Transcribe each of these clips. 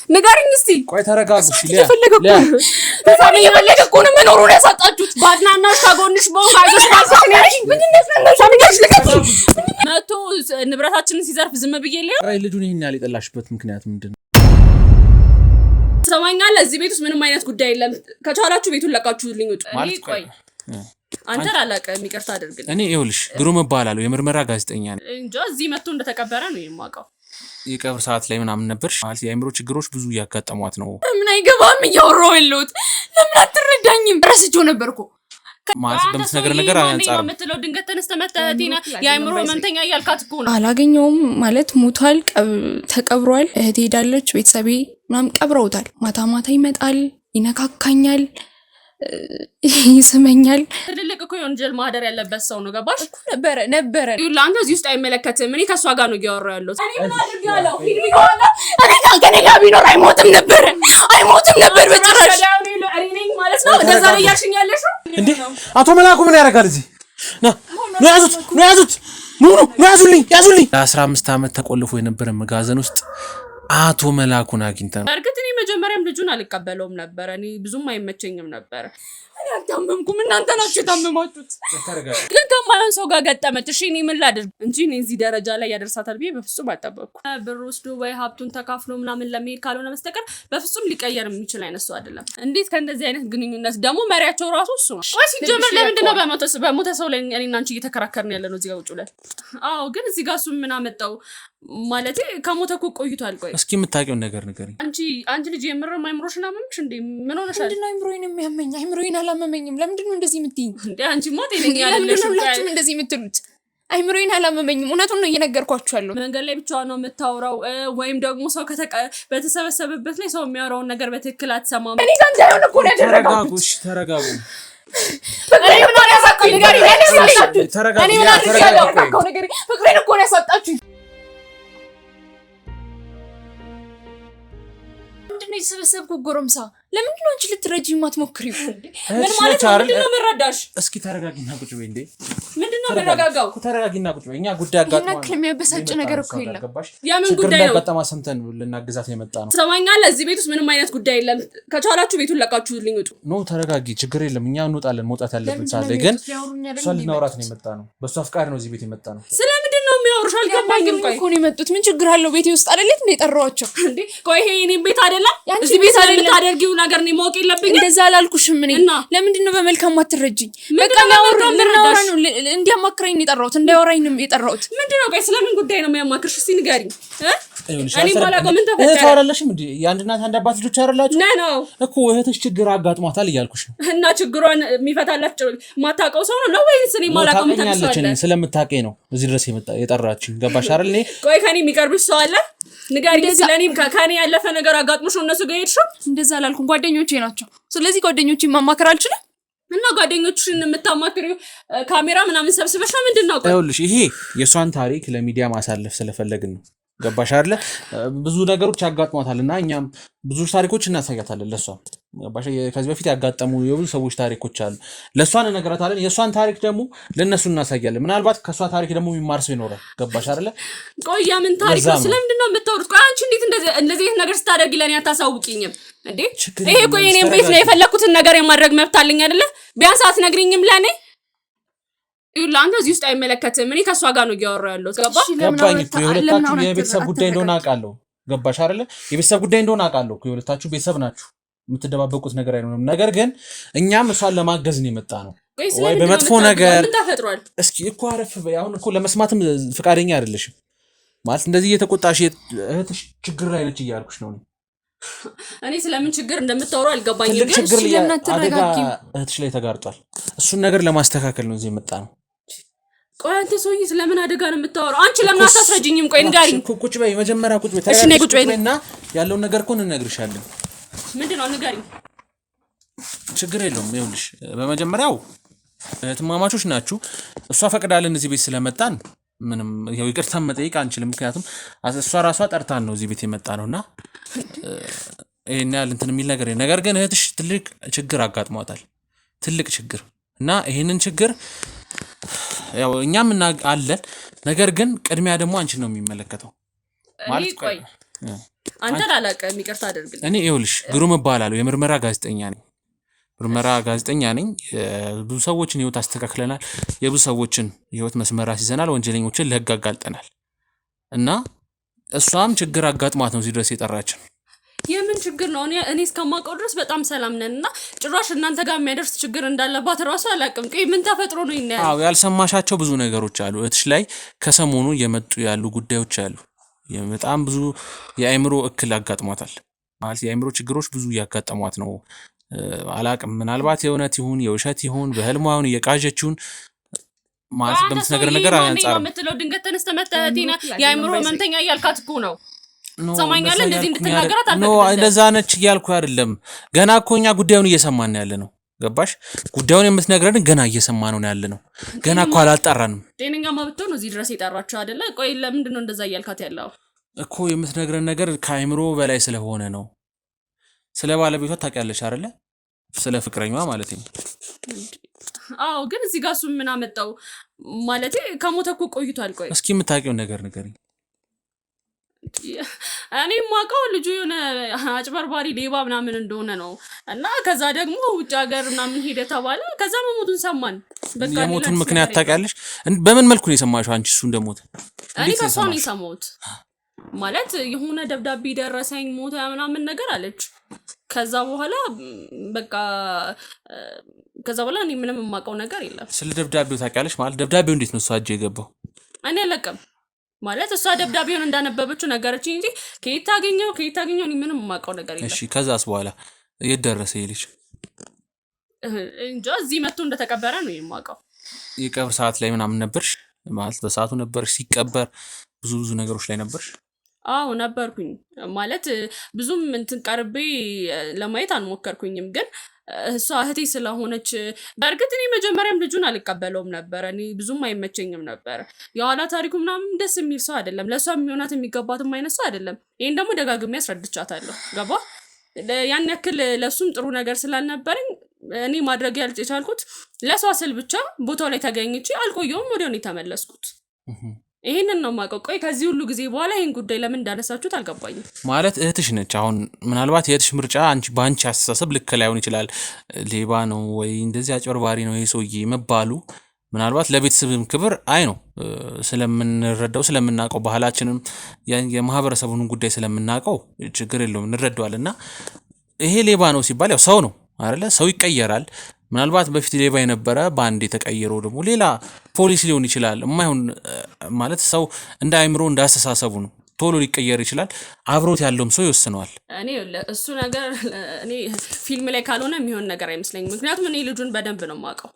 ንገሪኝ እስቲ ቆይ ተረጋግሽ የፈለገ እኮ ነው መኖሩን ያሳጣችሁት ባድናናሽ ካጎንሽ በማይዞሽ ባልኩት ነው ያልሽኝ መቶ ንብረታችንን ሲዘርፍ ዝም ብዬልኝ አይ ልጁን ይሄን ያለ ይጠላሽበት ምክንያት ምንድነው ሰማኛለ እዚህ ቤት ውስጥ ምንም አይነት ጉዳይ የለም ከቻላችሁ ቤቱን ለቃችሁልኝ ውጡ እኔ ቆይ አንተ አላቀም ይቅርታ አድርግልኝ እኔ ይኸውልሽ ግሩም እባላለሁ የምርመራ ጋዜጠኛ ነኝ እንጃ እዚህ መጥቶ እንደተቀበረ ነው የማውቀው የቀብር ሰዓት ላይ ምናምን ነበር ማለት የአይምሮ ችግሮች ብዙ ያጋጠሟት ነው ምን አይገባም እያወራው ያለሁት ለምን አትረዳኝም ረስቼው ነበርኩ ማለት በምትነግር ነገር አንጻር የምትለው ድንገት ተነስተመተቴና የአይምሮ ህመምተኛ እያልካት እኮ ነው አላገኘውም ማለት ሞቷል ተቀብሯል እህቴ ሄዳለች ቤተሰቤ ምናምን ቀብረውታል ማታ ማታ ይመጣል ይነካካኛል ይስመኛል ትልልቅ እኮ የወንጀል ማህደር ያለበት ሰው ነው ገባሽ እኮ ነበረ ይላንተ እዚህ ውስጥ አይመለከትም እኔ ከሷ ጋር ነው እያወራው ያለው እኔ ምን አድርጋለሁ ሂድ ቢሆን እኔ ጋር ቢኖር አይሞትም ነበር በጭራሽ እኔ ማለት ነው እንደዛ ላይ ያልሽኝ ያለሽው እንዴ አቶ መላኩ ምን ያደርጋል እዚህ ነው ያዙት ያዙልኝ 15 አመት ተቆልፎ የነበረ መጋዘን ውስጥ አቶ መላኩን አግኝተን እርግጥ እኔ መጀመሪያም ልጁን አልቀበለውም ነበር እኔ ብዙም አይመቸኝም ነበር እኔ አልታመምኩም እናንተ ናችሁ የታመማችሁት ግን ከማይሆን ሰው ጋር ገጠመች እሺ እኔ ምን ላድርግ እንጂ እኔ እዚህ ደረጃ ላይ ያደርሳታል ብዬ በፍጹም አልጠበቅኩም ብር ወስዶ ወይ ሀብቱን ተካፍሎ ምናምን ለመሄድ ካልሆነ በስተቀር በፍጹም ሊቀየር የሚችል አይነት ሰው አይደለም እንዴት ከእንደዚህ አይነት ግንኙነት ደግሞ መሪያቸው ራሱ እሱ ነው ወይ ሲጀምር ለምንድነው በሞተ ሰው ላይ እኔና አንቺ እየተከራከርን ያለ ነው እዚህ ጋር ውጭ ብለን አዎ ግን እዚህ ጋር እሱ ምን አመጣው ማለት ከሞተ እኮ ቆይቷል ቆይ እስኪ የምታውቂውን ነገር ንገሪኝ አንቺ ልጅ የምርም አይምሮሽና አመምሽ እንዴ ምን ሆነሻል ምንድነው አይምሮዬን የሚያመኝ አይምሮዬን አላመመኝም ለምንድነው እንደዚህ የምትይኝ እንዴ አንቺ ሞቴልኝ አይደለሽ ለምን እንደዚህ የምትሉት አይምሮዬን አላመመኝም እውነቱን ነው እየነገርኳችሁ ያለው መንገድ ላይ ብቻ ነው የምታወራው ወይም ደግሞ ሰው በተሰበሰበበት ላይ ሰው የሚያወራውን ነገር በትክክል አትሰማም እኔ ጋር እንዳይሆን እኮ ነው ያደረጋችሁት ተረጋጉ ፍቅሬን ምን አደረጋችሁ ንገሪኝ እኔ ምን አደረጋችሁ ንገሪኝ ፍቅሬን እኮ ነው ያሳጣችሁኝ ምንድነው የተሰበሰብኩ ጎረምሳ ለምንድነው አንቺ ልትረጂኝ ማትሞክሪው ምን ማለት ነው ምንድነው መረዳሽ እስኪ ተረጋጊና ቁጭ በይ እንዴ ምንድነው መረጋጋው ተረጋጊና ቁጭ በይ እኛ ጉዳይ አጋጥሟል እና ከሚያበሳጭ ነገር እኮ የለም ያምን ጉዳይ ነው አጋጥማ ሰምተን ልናግዛት የመጣ ነው ሰማኛለ እዚህ ቤት ውስጥ ምንም አይነት ጉዳይ የለም ከቻላችሁ ቤቱን ለቃችሁልኝ ውጡ ኖ ተረጋጊ ችግር የለም እኛ እንወጣለን መውጣት ያለብን ሳለ ግን እሷ ልናወራት ነው የመጣ ነው በሷ ፍቃድ ነው እዚህ ቤት የመጣ ነው ስለምንድን ነው የሚያወሩሽ አልገባኝም ቆይ እኮ ነው የመጡት ምን ችግር አለው ቤቴ ውስጥ አይደለም እንደ ጠራዋቸው እንዴ ቆይ ይሄ የኔ ቤት አይደለም እዚህ ቤት አይደለም ታደርጊው ነገር ነው ማወቅ የለብኝ እንደዛ አላልኩሽም እኔ ለምንድን ነው በመልካም ማትረጂኝ በቃ ያወራን ነው እንዲያማክረኝ ነው የጠራሁት እንዳያወራኝ ነው የጠራሁት ምንድነው ቆይ ስለምን ጉዳይ ነው የሚያማክርሽ እስቲ ንገሪኝ እኔ ባላቀው ምን ተፈጠረ እህት አይደለሽም እንዴ የአንድ እናት አንድ አባት ልጆች አይደላችሁ ነው እኮ እህትሽ ችግር አጋጥሟታል እያልኩሽ ነው እና ችግሯን የሚፈታላት ማታውቀው ሰው ነው ወይስ እኔ ማላቀው ምን ተፈጠረ ስለምታውቀኝ ነው እዚህ ድረስ የጠራችኝ ገባሽ አይደል እኔ ቆይ ከኔ የሚቀርብሽ ሰው አለ ንገሪኝ ስለኔም ከኔ ያለፈ ነገር አጋጥሞሽ እነሱ ጋር ሄድሽው እንደዛ አላልኩም ጓደኞቼ ናቸው ስለዚህ ጓደኞቼን ማማከር አልችልም እና ጓደኞችሽን የምታማክሪው ካሜራ ምናምን ሰብስበሽ ምንድነው ቆይ ይኸውልሽ ይሄ የሷን ታሪክ ለሚዲያ ማሳለፍ ስለፈለግን ነው ገባሽ አይደል ብዙ ነገሮች ያጋጥሟታልና እኛም ብዙ ታሪኮች እናሳያታለን ለሷ ገባሽ ከዚህ በፊት ያጋጠሙ የብዙ ሰዎች ታሪኮች አሉ ለሷን ነገራታለን የሷን ታሪክ ደግሞ ለነሱ እናሳያለን ምናልባት ከሷ ታሪክ ደግሞ የሚማር ሰው ይኖራል ገባሽ አይደል ቆይ ምን ታሪክ ስለምንድነው የምታወሩት ቆይ አንቺ እንዴት እንደዚህ ነገር ስታደርጊ ለኔ አታሳውቂኝም እንዴ ይሄ ቆይ እኔም ቤት ነው የፈለኩትን ነገር የማድረግ መብት አለኝ አይደል ቢያንስ አትነግሪኝም ለኔ ይላንተ እዚህ ውስጥ አይመለከትም እኔ ከሷ ጋር ነው እያወራው ያለው ገባኝ የሁለታችሁ የቤተሰብ ጉዳይ እንደሆነ አውቃለሁ ገባሽ አይደል የቤተሰብ ጉዳይ እንደሆነ አውቃለሁ የሁለታችሁ ቤተሰብ ናችሁ የምትደባበቁት ነገር አይኖርም ነገር ግን እኛም እሷን ለማገዝ ነው የመጣ ነው ወይ በመጥፎ ነገር ምን ተፈጥሯል እስኪ እኮ አረፍ በይ አሁን እኮ ለመስማትም ፍቃደኛ አይደለሽም ማለት እንደዚህ እየተቆጣሽ እህትሽ ችግር ላይ ነች እያልኩሽ ነው እኔ ስለምን ችግር እንደምታወራው አልገባኝም ግን ስለምን አትረጋጊም እህትሽ ላይ ተጋርጧል እሱን ነገር ለማስተካከል ነው እዚህ የመጣ ነው ቆይ አንተ ሰውዬ ስለምን አደጋ ነው የምታወራው አንቺ ለምን አታስረጂኝም ቆይ ንገሪኝ ቁጭ በይ መጀመሪያ ቁጭ በይ ተረጋጊና ያለውን ነገር እኮ እንነግርሻለን ምንድነው ንገሪኝ ችግር የለውም ይኸውልሽ በመጀመሪያው እህትማማቾች ናችሁ እሷ ፈቅዳለን እዚህ ቤት ስለመጣን ምንም ይቅርታ መጠየቅ አንችልም ምክንያቱም እሷ ራሷ ጠርታን ነው እዚህ ቤት የመጣ ነውና ይሄን ያህል እንትን የሚል ነገር ግን እህትሽ ትልቅ ችግር አጋጥሟታል ትልቅ ችግር እና ይሄንን ችግር ያው እኛም አለን ነገር ግን ቅድሚያ ደግሞ አንቺን ነው የሚመለከተው ማለት ቆይ አንተ ላላቀም ይቅርታ አድርግልኝ። እኔ ይኸውልሽ ግሩም እባላለሁ፣ የምርመራ ጋዜጠኛ ነኝ። ብዙ ሰዎችን ህይወት አስተካክለናል። የብዙ ሰዎችን ህይወት መስመር አስይዘናል። ወንጀለኞችን ለህግ አጋልጠናል። እና እሷም ችግር አጋጥሟት ነው እዚህ ድረስ የጠራችን። የምን ችግር ነው? እኔ እስከማውቀው ድረስ በጣም ሰላም ነን እና ጭራሽ እናንተ ጋር የሚያደርስ ችግር እንዳለባት እራሱ አላውቅም። ቆይ ምን ተፈጥሮ ነው ይናል? አዎ ያልሰማሻቸው ብዙ ነገሮች አሉ። እህትሽ ላይ ከሰሞኑ እየመጡ ያሉ ጉዳዮች አሉ። በጣም ብዙ የአእምሮ እክል አጋጥሟታል። ማለት የአእምሮ ችግሮች ብዙ እያጋጠሟት ነው። አላውቅም፣ ምናልባት የእውነት ይሁን የውሸት ይሁን በህልሟ ይሁን እየቃዠችውን ማለት በምትነግረን ነገር አንጻር የምትለው ድንገት ተነስተህ መተህቲና የአእምሮ ህመምተኛ እያልካት እኮ ነው። ሰማኛለህ? እንደዚህ እንድትናገራት አልፈልግም። እንደዛ ነች እያልኩ አይደለም። ገና እኮ እኛ ጉዳዩን እየሰማን ያለ ነው። ገባሽ? ጉዳዩን የምትነግረን ገና እየሰማን ነው ያለ ነው። ገና እኮ አላጣራንም። ጤነኛማ ብትሆን እዚህ ድረስ የጠራችሁ አይደለ? ቆይ ለምንድን ነው እንደዛ እያልካት ያለው? እኮ የምትነግረን ነገር ከአእምሮ በላይ ስለሆነ ነው። ስለ ባለቤቷ ታውቂያለሽ አይደለ? ስለ ፍቅረኛዋ ማለት ነው። አዎ፣ ግን እዚህ ጋር እሱ ምን አመጣው? ማለቴ ከሞተ እኮ ቆይቷል። ቆይ እስኪ የምታውቂውን ነገር ንገሪኝ። እኔ የማውቀው ልጁ የሆነ አጭበርባሪ ሌባ ምናምን እንደሆነ ነው። እና ከዛ ደግሞ ውጭ ሀገር ምናምን ሄደ ተባለ። ከዛ መሞቱን ሰማን። በቃ የሞቱን ምክንያት ታውቂያለሽ? በምን መልኩ ነው የሰማሽው አንቺ እሱ እንደሞተ? እኔ ከሷ ነው የሰማሁት። ማለት የሆነ ደብዳቤ ደረሰኝ ሞተ ምናምን ነገር አለች። ከዛ በኋላ እኔ ምንም የማውቀው ነገር የለም። ስለ ደብዳቤው ታውቂያለሽ? ማለት ደብዳቤው እንዴት ነው እሷ እጅ የገባው? እኔ አለቀም ማለት እሷ ደብዳቤውን እንዳነበበችው ነገረችኝ እንጂ ከየት ታገኘው እኔ ምንም የማውቀው ነገር የለም። እሺ፣ ከዛስ በኋላ የት ደረሰ ይልሽ? እንጃ እዚህ መጥቶ እንደተቀበረ ነው የማውቀው። የቀብር ሰዓት ላይ ምናምን ነበርሽ? ማለት በሰዓቱ ነበርሽ? ሲቀበር ብዙ ነገሮች ላይ ነበርሽ? አዎ ነበርኩኝ። ማለት ብዙም እንትን ቀርቤ ለማየት አልሞከርኩኝም፣ ግን እሷ እህቴ ስለሆነች በእርግጥ እኔ መጀመሪያም ልጁን አልቀበለውም ነበር። እኔ ብዙም አይመቸኝም ነበር። የኋላ ታሪኩ ምናምን ደስ የሚል ሰው አይደለም። ለእሷ የሚሆናት የሚገባትም አይነት ሰው አይደለም። ይህን ደግሞ ደጋግሜ ያስረድቻታለሁ። ገባ? ያን ያክል ለእሱም ጥሩ ነገር ስላልነበረኝ እኔ ማድረግ የቻልኩት ለሷ ስል ብቻ ቦታው ላይ ተገኝቼ አልቆየውም። ወዲያው ነው የተመለስኩት። ይሄንን ነው የማውቀው። ቆይ ከዚህ ሁሉ ጊዜ በኋላ ይሄን ጉዳይ ለምን እንዳነሳችሁት አልገባኝም። ማለት እህትሽ ነች። አሁን ምናልባት የእህትሽ ምርጫ በአንቺ አስተሳሰብ ልክ ላይሆን ይችላል። ሌባ ነው ወይ እንደዚህ አጭበርባሪ ነው ይሄ ሰውዬ መባሉ ምናልባት ለቤተሰብም ክብር ነው ስለምንረዳው ስለምናውቀው ባህላችንም የማህበረሰቡን ጉዳይ ስለምናውቀው ችግር የለውም እንረዳዋለን። እና ይሄ ሌባ ነው ሲባል ያው ሰው ነው አይደለ? ሰው ይቀየራል። ምናልባት በፊት ሌባ የነበረ በአንድ የተቀየረው ደግሞ ሌላ ፖሊስ ሊሆን ይችላል። የማይሆን ማለት ሰው እንደ አእምሮ እንዳስተሳሰቡ ነው። ቶሎ ሊቀየር ይችላል። አብሮት ያለውም ሰው ይወስነዋል። እኔ እሱ ነገር እኔ ፊልም ላይ ካልሆነ የሚሆን ነገር አይመስለኝም። ምክንያቱም እኔ ልጁን በደንብ ነው የማውቀው።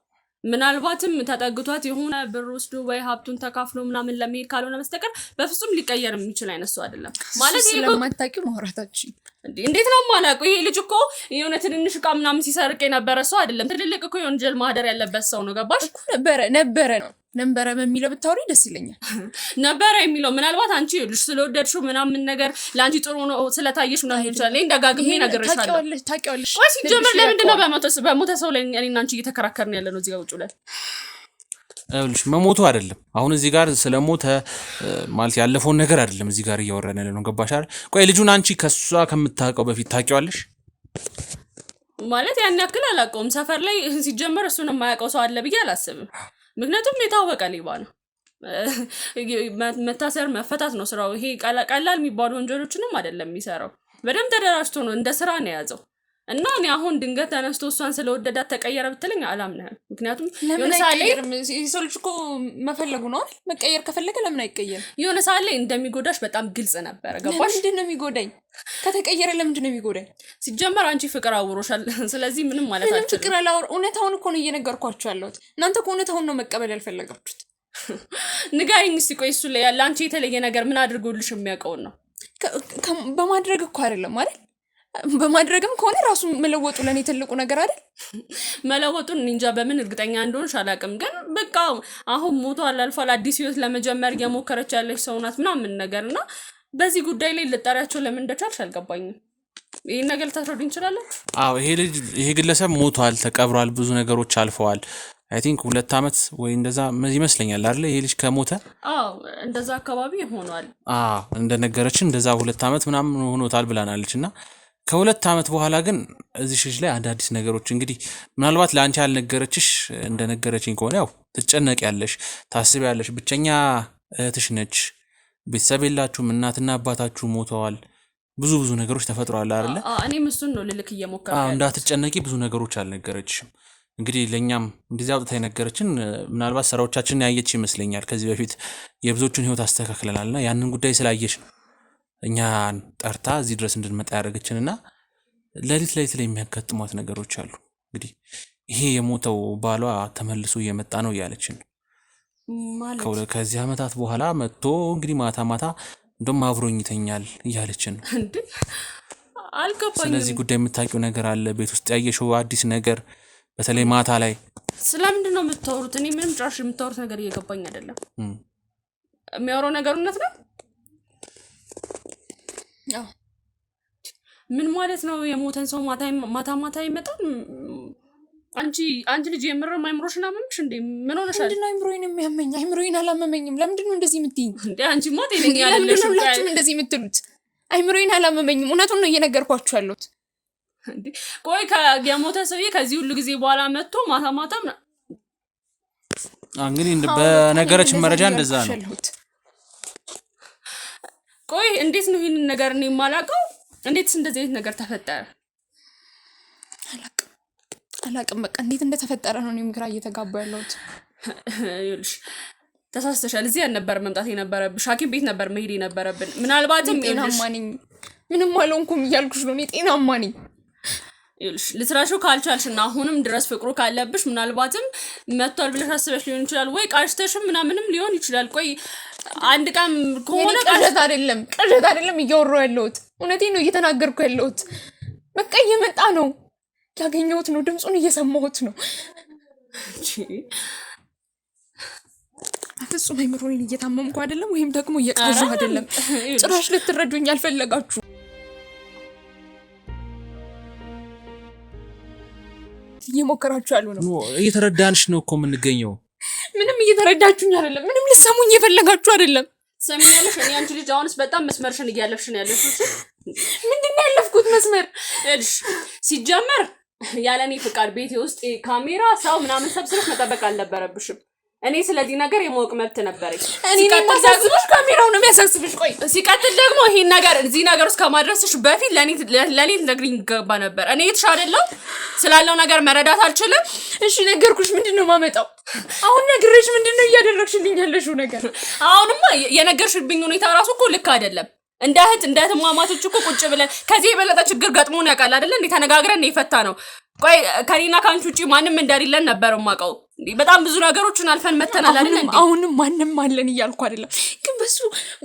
ምናልባትም ተጠግቷት የሆነ ብር ወስዶ ወይ ሀብቱን ተካፍሎ ምናምን ለመሄድ ካልሆነ በስተቀር በፍጹም ሊቀየር የሚችል አይነት ሰው አይደለም። ማለት ስለማታውቂው ማውራታችን እንዴት ነው የማላውቀው? ይሄ ልጅ እኮ የሆነ ትንንሽ ዕቃ ምናምን ሲሰርቅ የነበረ ሰው አይደለም። ትልልቅ እኮ የወንጀል ማህደር ያለበት ሰው ነው። ገባሽ? ነበረ በሚለው ብታወሪ ደስ ይለኛል። ነበረ የሚለው ምናልባት አንቺ ልጅ ስለወደድሽው ምናምን ነገር ለአንቺ ጥሩ ነው ስለታየሽ ምናምን ይችላል። ይሄን ደጋግሜ ነገርሻለሁ። ታውቂዋለሽ። ቆይ ሲጀመር ለምንድን ነው በሞተ ሰው ላይ እኔና አንቺ እየተከራከርን ያለ ነው እዚህ ጋር ቁጭ ብለን? አይልሽ መሞቱ አይደለም። አሁን እዚህ ጋር ስለሞተ ማለት ያለፈውን ነገር አይደለም እዚህ ጋር እያወራን ያለ ነው። ገባሽ አይደል? ቆይ ልጁን አንቺ ከሷ ከምታውቀው በፊት ታውቂዋለሽ? ማለት ያን ያክል አላውቀውም። ሰፈር ላይ ሲጀመር እሱን የማያውቀው ሰው አለ ብዬ አላስብም። ምክንያቱም የታወቀ ሌባ ነው። መታሰር መፈታት ነው ስራው። ይሄ ቀላል የሚባሉ ወንጀሎችንም አይደለም የሚሰራው። በደንብ ተደራጅቶ ነው እንደ ስራ ነው የያዘው። እና እኔ አሁን ድንገት ተነስቶ እሷን ስለወደዳት ተቀየረ ብትለኝ አላምንህም። ምክንያቱም የሆነ ሰዓት ላይ ሰው ልጅ እኮ መፈለጉ ነው አይደል? መቀየር ከፈለገ ለምን አይቀየርም? የሆነ ሰዓት ላይ እንደሚጎዳሽ በጣም ግልጽ ነበረ። ገባሽ? ለምንድን ነው የሚጎዳኝ? ከተቀየረ ለምንድን ነው የሚጎዳኝ? ሲጀመር አንቺ ፍቅር አውሮሻል። ስለዚህ ምንም ማለት አልችልም። ፍቅር አላወር እውነታውን እኮ ነው እየነገርኳችሁ ያለሁት። እናንተ እኮ እውነታውን ነው መቀበል ያልፈለጋችሁት። ንገሪኝ እስኪ። ቆይ እሱ ላይ ያለ አንቺ የተለየ ነገር ምን አድርጎልሽ የሚያውቀውን ነው? በማድረግ እኮ አይደለም አይደል? በማድረግም ከሆነ ራሱ መለወጡ ለኔ ትልቁ ነገር አይደል? መለወጡን እንጃ በምን እርግጠኛ እንደሆንሽ አላውቅም። ግን በቃ አሁን ሞቷል አልፏል። አዲስ ህይወት ለመጀመር እየሞከረች ያለች ሰው ናት ምናምን ነገር እና በዚህ ጉዳይ ላይ ልጠሪያቸው ለምን እንደቻልሽ አልገባኝም። ይሄን ነገር ልታስረዱኝ እንችላለን? አዎ ይሄ ግለሰብ ሞቷል፣ ተቀብሯል፣ ብዙ ነገሮች አልፈዋል። አይ ቲንክ 2 ዓመት ወይ እንደዛ ይመስለኛል አይደል ይሄ ልጅ ከሞተ እንደዛ አካባቢ ሆኗል እንደነገረችን እንደዛ 2 ዓመት ምናምን ሆኖታል ብላናለች እና ከ2 ዓመት በኋላ ግን እዚህ ልጅ ላይ አዳዲስ ነገሮች እንግዲህ ምናልባት ለአንቺ ያልነገረችሽ እንደነገረችኝ ከሆነ ያው ትጨነቂያለሽ ታስቢያለሽ ብቸኛ እህትሽ ነች ቤተሰብ የላችሁም እናትና አባታችሁ ሞተዋል ብዙ ነገሮች ተፈጥሯል አይደል እኔም እሱን ነው ልልክ እየሞከርኩ እንዳትጨነቂ ብዙ ነገሮች አልነገረችሽም እንግዲህ ለኛም እንደዚህ አውጥታ የነገረችን ምናልባት ስራዎቻችንን ያየች ይመስለኛል ከዚህ በፊት የብዙዎችን ህይወት አስተካክለናልና ያንን ጉዳይ ስላየች ነው እኛን ጠርታ እዚህ ድረስ እንድንመጣ ያደረገችንና ለሊት ላይ የሚያጋጥሟት ነገሮች አሉ እንግዲህ ይሄ የሞተው ባሏ ተመልሶ እየመጣ ነው ያለችን ማለት ከዚህ አመታት በኋላ መጥቶ እንግዲህ ማታ እንደውም አብሮኝ ይተኛል ያለችን እንዴ አልገባኝም ስለዚህ ጉዳይ የምታውቂው ነገር አለ ቤት ውስጥ ያየሽው አዲስ ነገር በተለይ ማታ ላይ ስለምንድን ነው የምታወሩት እኔ ምንም ጭራሽ የምታወሩት ነገር እየገባኝ አይደለም የሚያወራው ነገር እውነት ነው ምን ማለት ነው የሞተን ሰው ማታ ይመጣል አንቺ ልጅ የምርም አይምሮሽን አመመሽ እንዴ ምን ሆነሻል ምንድነው አይምሮዬን የሚያመኝ አይምሮዬን አላመመኝም ለምንድን ነው እንደዚህ የምትይኝ እንዴ አንቺ ሞቴልኛ አይደለሽ ሁላችሁም እንደዚህ የምትሉት አይምሮዬን አላመመኝም እውነቱን ነው እየነገርኳችሁ ያለሁት እንዴ ቆይ የሞተ ሰውዬ ከዚህ ሁሉ ጊዜ በኋላ መጥቶ ማታ እንግዲህ በነገረችን መረጃ እንደዛ ነው ቆይ እንዴት ነው ይሄን ነገር እኔ የማላውቀው እንዴትስ እንደዚህ አይነት ነገር ተፈጠረ አላቅም በቃ እንዴት እንደተፈጠረ ነው እኔም ግራ እየተጋባ ያለሁት ይልሽ ተሳስተሻል እዚህ ነበር መምጣት የነበረብሽ ሐኪም ቤት ነበር መሄድ የነበረብን ምናልባትም ጤናማ ነኝ ምንም አልሆንኩም እያልኩሽ ነው እኔ ጤናማ ነኝ ይልሽ ልትራሹ ካልቻልሽና አሁንም ድረስ ፍቅሩ ካለብሽ ምናልባትም መጥቷል ብለሽ አስበሽ ሊሆን ይችላል ወይ ቃሽተሽም ምናምንም ሊሆን ይችላል ቆይ አንድ ቀን ከሆነ ቅዠት አይደለም እያወራሁ ያለሁት እውነቴን ነው እየተናገርኩ ያለሁት በቃ እየመጣ ነው ያገኘሁት ነው ድምጹን እየሰማሁት ነው ፍጹም አይምሮዬን እየታመምኩ አይደለም ወይም ደግሞ እየቃዠሁ አይደለም ጭራሽ ልትረዱኝ አልፈለጋችሁ እየሞከራችሁ ያሉ ነው እየተረዳንሽ ነው እኮ የምንገኘው ምንም እየተረዳችሁኝ አይደለም ምንም ልትሰሙኝ እየፈለጋችሁ አይደለም ሰሚያለሽ እኔ አንቺ ልጅ አሁንስ በጣም መስመርሽን እያለፍሽ ነው ያለሽ ምንድነው ያለፍኩት መስመር እልሽ ሲጀመር ያለኔ ፍቃድ ቤቴ ውስጥ ካሜራ ሰው ምናምን ሰብስበሽ መጠበቅ አልነበረብሽም እኔ ስለዚህ ነገር የማወቅ መብት ነበረኝ እኔ ማሳስብሽ ካሜራው ነው የሚያሳስብሽ ቆይ ሲቀጥል ደግሞ ይሄን ነገር እዚህ ነገር ውስጥ ከማድረስሽ በፊት ለኔ ትነግሪኝ ገባ ነበር እኔ እትሽ አይደለም ስላለው ነገር መረዳት አልችልም እሺ ነገርኩሽ ምንድነው ማመጣው አሁን ነግሬሽ ምንድነው እያደረግሽልኝ ያለሽው ነገር አሁንማ የነገርሽብኝ ሁኔታ ራሱ እኮ ልክ አይደለም እንደ እህትማማቾች እኮ ቁጭ ብለን ከዚህ የበለጠ ችግር ገጥሞን ያውቃል አይደል እንዴ ተነጋግረን የፈታ ነው ቆይ ከኔና ካንቺ ውጪ ማንም እንደሌለን ነበር ማቀው በጣም ብዙ ነገሮችን አልፈን መተናል አይደል እንዴ አሁንም ማንም አለን እያልኩ አይደለም ግን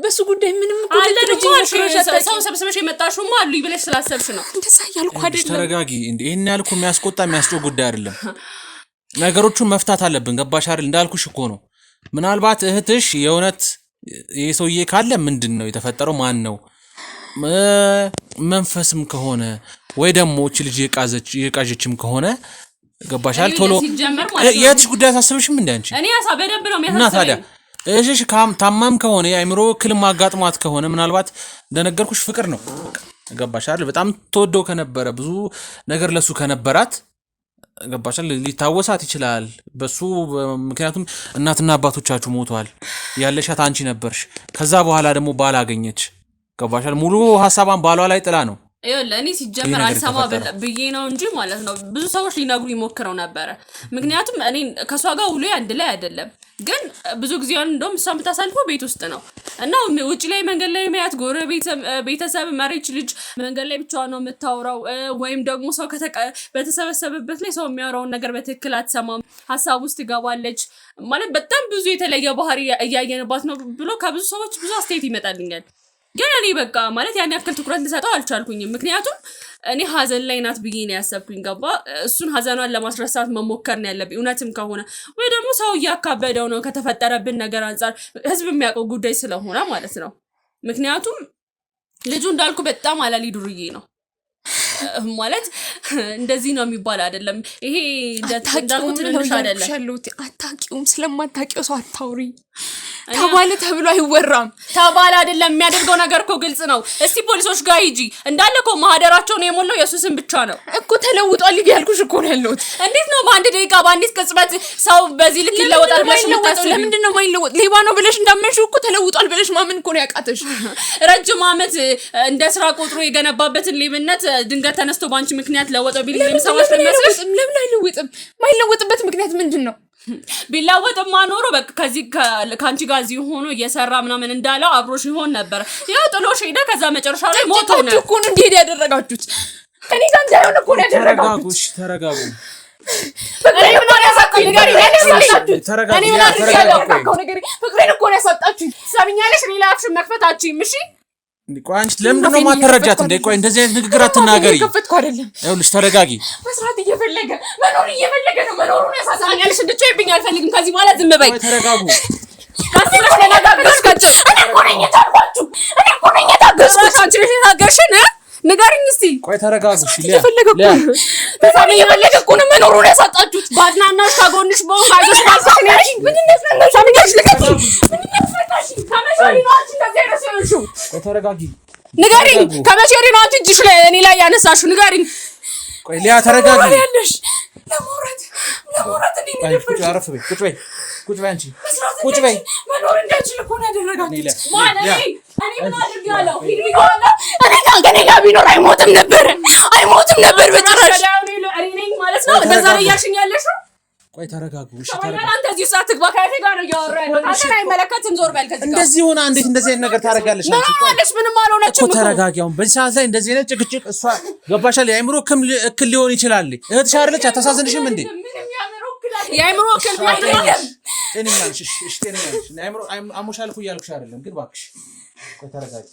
በሱ ጉዳይ ምንም እኮ ሰው ሰብስበሽ የመጣሽውማ አሉ ይብለሽ ስላሰብሽ ነው እንደዛ እያልኩ አይደለም ተረጋጊ እንዴ ይሄን ያልኩ የሚያስጨው ጉዳይ አይደለም ነገሮቹን መፍታት አለብን ገባሽ አይደል እንዳልኩሽ እኮ ነው ምናልባት እህትሽ የእውነት ይሄ ሰውዬ ካለ ምንድነው የተፈጠረው ማን ነው መንፈስም ከሆነ ወይ ደግሞ እቺ ልጅ የቃጀችም ከሆነ ገባሻል ቶሎ የትሽ ጉዳይ ታስብሽም እንዴ አንቺ እኔ በደንብ ነው የሚያሳስበኝ እና ታዲያ እሺ ታማም ከሆነ የአይምሮ ክልም አጋጥሟት ከሆነ ምናልባት እንደነገርኩሽ ፍቅር ነው ገባሻል በጣም ተወደው ከነበረ ብዙ ነገር ለሱ ከነበራት ገባሻል ሊታወሳት ይችላል በሱ ምክንያቱም እናትና አባቶቻችሁ ሞተዋል ያለሻት አንቺ ነበርሽ ከዛ በኋላ ደግሞ ባል አገኘች ገባሻል ሙሉ ሐሳቧን ባሏ ላይ ጥላ ነው ለኔ ሲጀመር አልሰማ ብዬ ነው እንጂ ማለት ነው ብዙ ሰዎች ሊነግሩ ይሞክረው ነበር ምክንያቱም እኔ ከሷ ጋር ውሎ አንድ ላይ አይደለም ግን ብዙ ጊዜ እንደውም እሷ የምታሳልፈው ቤት ውስጥ ነው እና ውጪ ላይ መንገድ ላይ ማያት ጎረቤት ቤተሰብ መሪች ልጅ መንገድ ላይ ብቻዋን ነው የምታወራው ወይም ደግሞ ሰው በተሰበሰበበት ላይ ሰው የሚያወራውን ነገር በትክክል አትሰማም ሐሳብ ውስጥ ትገባለች ማለት በጣም ብዙ የተለየ ባህሪ እያየንባት ነው ብሎ ከብዙ ሰዎች ብዙ አስተያየት ይመጣልኛል ግን እኔ በቃ ማለት ያን ያክል ትኩረት ልሰጠው አልቻልኩኝም ምክንያቱም እኔ ሀዘን ላይ ናት ብዬ ነው ያሰብኩኝ ገባ እሱን ሀዘኗን ለማስረሳት መሞከር ነው ያለብኝ እውነትም ከሆነ ወይ ደግሞ ሰው እያካበደው ነው ከተፈጠረብን ነገር አንፃር ህዝብ የሚያውቀው ጉዳይ ስለሆነ ማለት ነው ምክንያቱም ልጁ እንዳልኩ በጣም አላሊ ዱርዬ ነው ማለት እንደዚህ ነው የሚባል አይደለም ይሄ እንዳልኩት ትንሽ አይደለም አታውቂውም ስለማታውቂው ሰው አታውሪ ተባለ ተብሎ አይወራም ተባለ አይደለም የሚያደርገው ነገር እኮ ግልጽ ነው እስቲ ፖሊሶች ጋር ሂጂ እንዳለ እኮ ማህደራቸው ነው የሞላው የሱስን ብቻ ነው እኮ ተለውጧል ያልኩሽ እኮ ነው ያለሁት እንዴት ነው በአንድ ደቂቃ በአንዲት ቅጽበት ሰው በዚህ ልክ ይለወጣል ብለሽ የምታስቢው ለምንድን ነው የማይለወጥ ሌባ ነው ብለሽ እንዳመንሽው እኮ ተለውጧል ብለሽ ማመን እኮ ነው ያቃተሽ ረጅም ዓመት እንደ ስራ ቆጥሮ የገነባበትን ሌብነት ድንገት ተነስቶ ባንቺ ምክንያት ለወጠው ቢል ለምሳሌ ለምን አይለወጥም ማይለወጥበት ምክንያት ምንድነው ቢላወጥማ ኖሮ በቃ ከዚህ ካንቺ ጋር እዚህ ሆኖ እየሰራ ምናምን እንዳለው አብሮሽ ይሆን ነበር ያው ጥሎሽ ሄደ ከዛ መጨረሻ ላይ ሞቶ ነው እኮ ነው እንዴ ያደረጋችሁት እኔ ጋር እንዳይሆን እኮ ነው ያደረጋችሁት ተረጋጉ እኔ ምን አደረኩኝ ንገሪ ተረጋጉ እኔ ምን አደረኩኝ ንገሪ ፍቅሬን እኮ ነው ያሳጣችሁኝ ሰምኛለሽ እኔ ላፍሽ መክፈታችሁኝ እሺ ቆይ አንቺ ለምን ነው ማተረጃት እንዴ ቆይ እንደዚህ አይነት ንግግር አትናገሪ ከፈትኩ አይደለም ይኸውልሽ ተረጋጊ መስራት እየፈለገ ነው መኖሩን ያሳሳኛልሽ እንድትጮይብኝ አልፈልግም ከዚህ በኋላ ዝም በይ ቆይ ተረጋጉ ካስለሽ ለናጋግሽ ከጭ እኔ እኮ ነኝ የታገስኩት አንቺ ነሽ የታገሽን ንገሪኝ እስቲ ቆይ ተረጋጉ እሺ በጣም እየፈለገ እኮ ነው መኖሩን ያሳጣችሁት ባድናናሽ ካጎንሽ ቦን ባይዞሽ ባልሰኝ ነሽ ምን እንደፈለሽ አንገሽ ልቀቂ ምን እንደፈለሽ ከመሸሪ ነው አንቺ እንደዚህ አይነሽው ተረጋጊ ንገሪኝ ከመሸሪ ነው አንቺ እጅሽ ላይ እኔ ላይ ያነሳሽው ንገሪኝ ቆይ ሊያ ተረጋጊ ያለሽ ለሞራት እንዴ ነው ቁጭ በይ አንቺ ቁጭ በይ መኖር እንዳይችል እኮ ነው ያደረጋችሁት ማለት እኔ ምን አድርጋለሁ ከኔ ጋር ቢኖር አይሞትም ነበር በጭራሽ እኔ ነኝ ማለት ነው እንደዛ ነው እያልሽኝ ያለሽው ቆይ ተረጋጉ እሺ ተረጋጉ አንተ እዚህ ሰዓት ትግባ ከእኔ ጋር ነው እያወራሁ ያለሁት አንተን አይመለከትም ዞር በል ከዚህ ጋር እንደዚህ ሆና እንዴት እንደዚህ አይነት ነገር ታደርጋለሽ አንቺ ማለት ምንም አልሆነችም እኮ ተረጋጊ አሁን በዚህ ሰዓት ላይ እንደዚህ አይነት ጭቅጭቅ እሷ ገባሻል የአእምሮ እክል ሊሆን ይችላል እህትሽ አይደለች አታሳዝንሽም እንዴ የአእምሮ እክል ቢሆን ጤነኛልሽ እሺ ጤነኛልሽ የአእምሮ አሞሻል እኮ እያልኩሽ አይደለም ግን እባክሽ ቆይ ተረጋጊ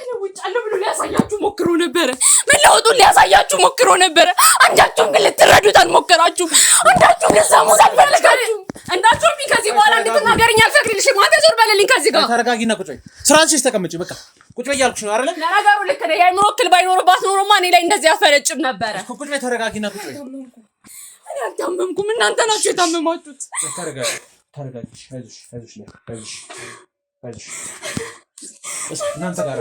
ለውጫለሁ ብሎ ሊያሳያችሁ ሞክሮ ነበረ መለወጡን ሊያሳያችሁ ሞክሮ ነበረ አንዳችሁም ግን ልትረዱት አልሞከራችሁም አንዳችሁም ልትሰሙት አልፈለጋችሁም እንዳትጮኝ ከዚህ በኋላ እንድትናገሪኝ አልፈቅድልሽም አንተ ዞር በልልኝ ከዚህ ጋር ተረጋጊና ቁጭ በይ ስራንሽ ተቀመጪ በቃ ቁጭ በይ እያልኩሽ ነው አይደል ለነገሩ ልክ ነህ የአእምሮ እክል ባይኖርባት ኖሮማ እኔ ላይ እንደዚህ አፈረጭም ነበረ ቁጭ በይ ተረጋጊና ቁጭ በይ እኔ አልታመምኩም እናንተ ናችሁ የታመማችሁት ተረጋጊ አይዞሽ እናንተ ጋር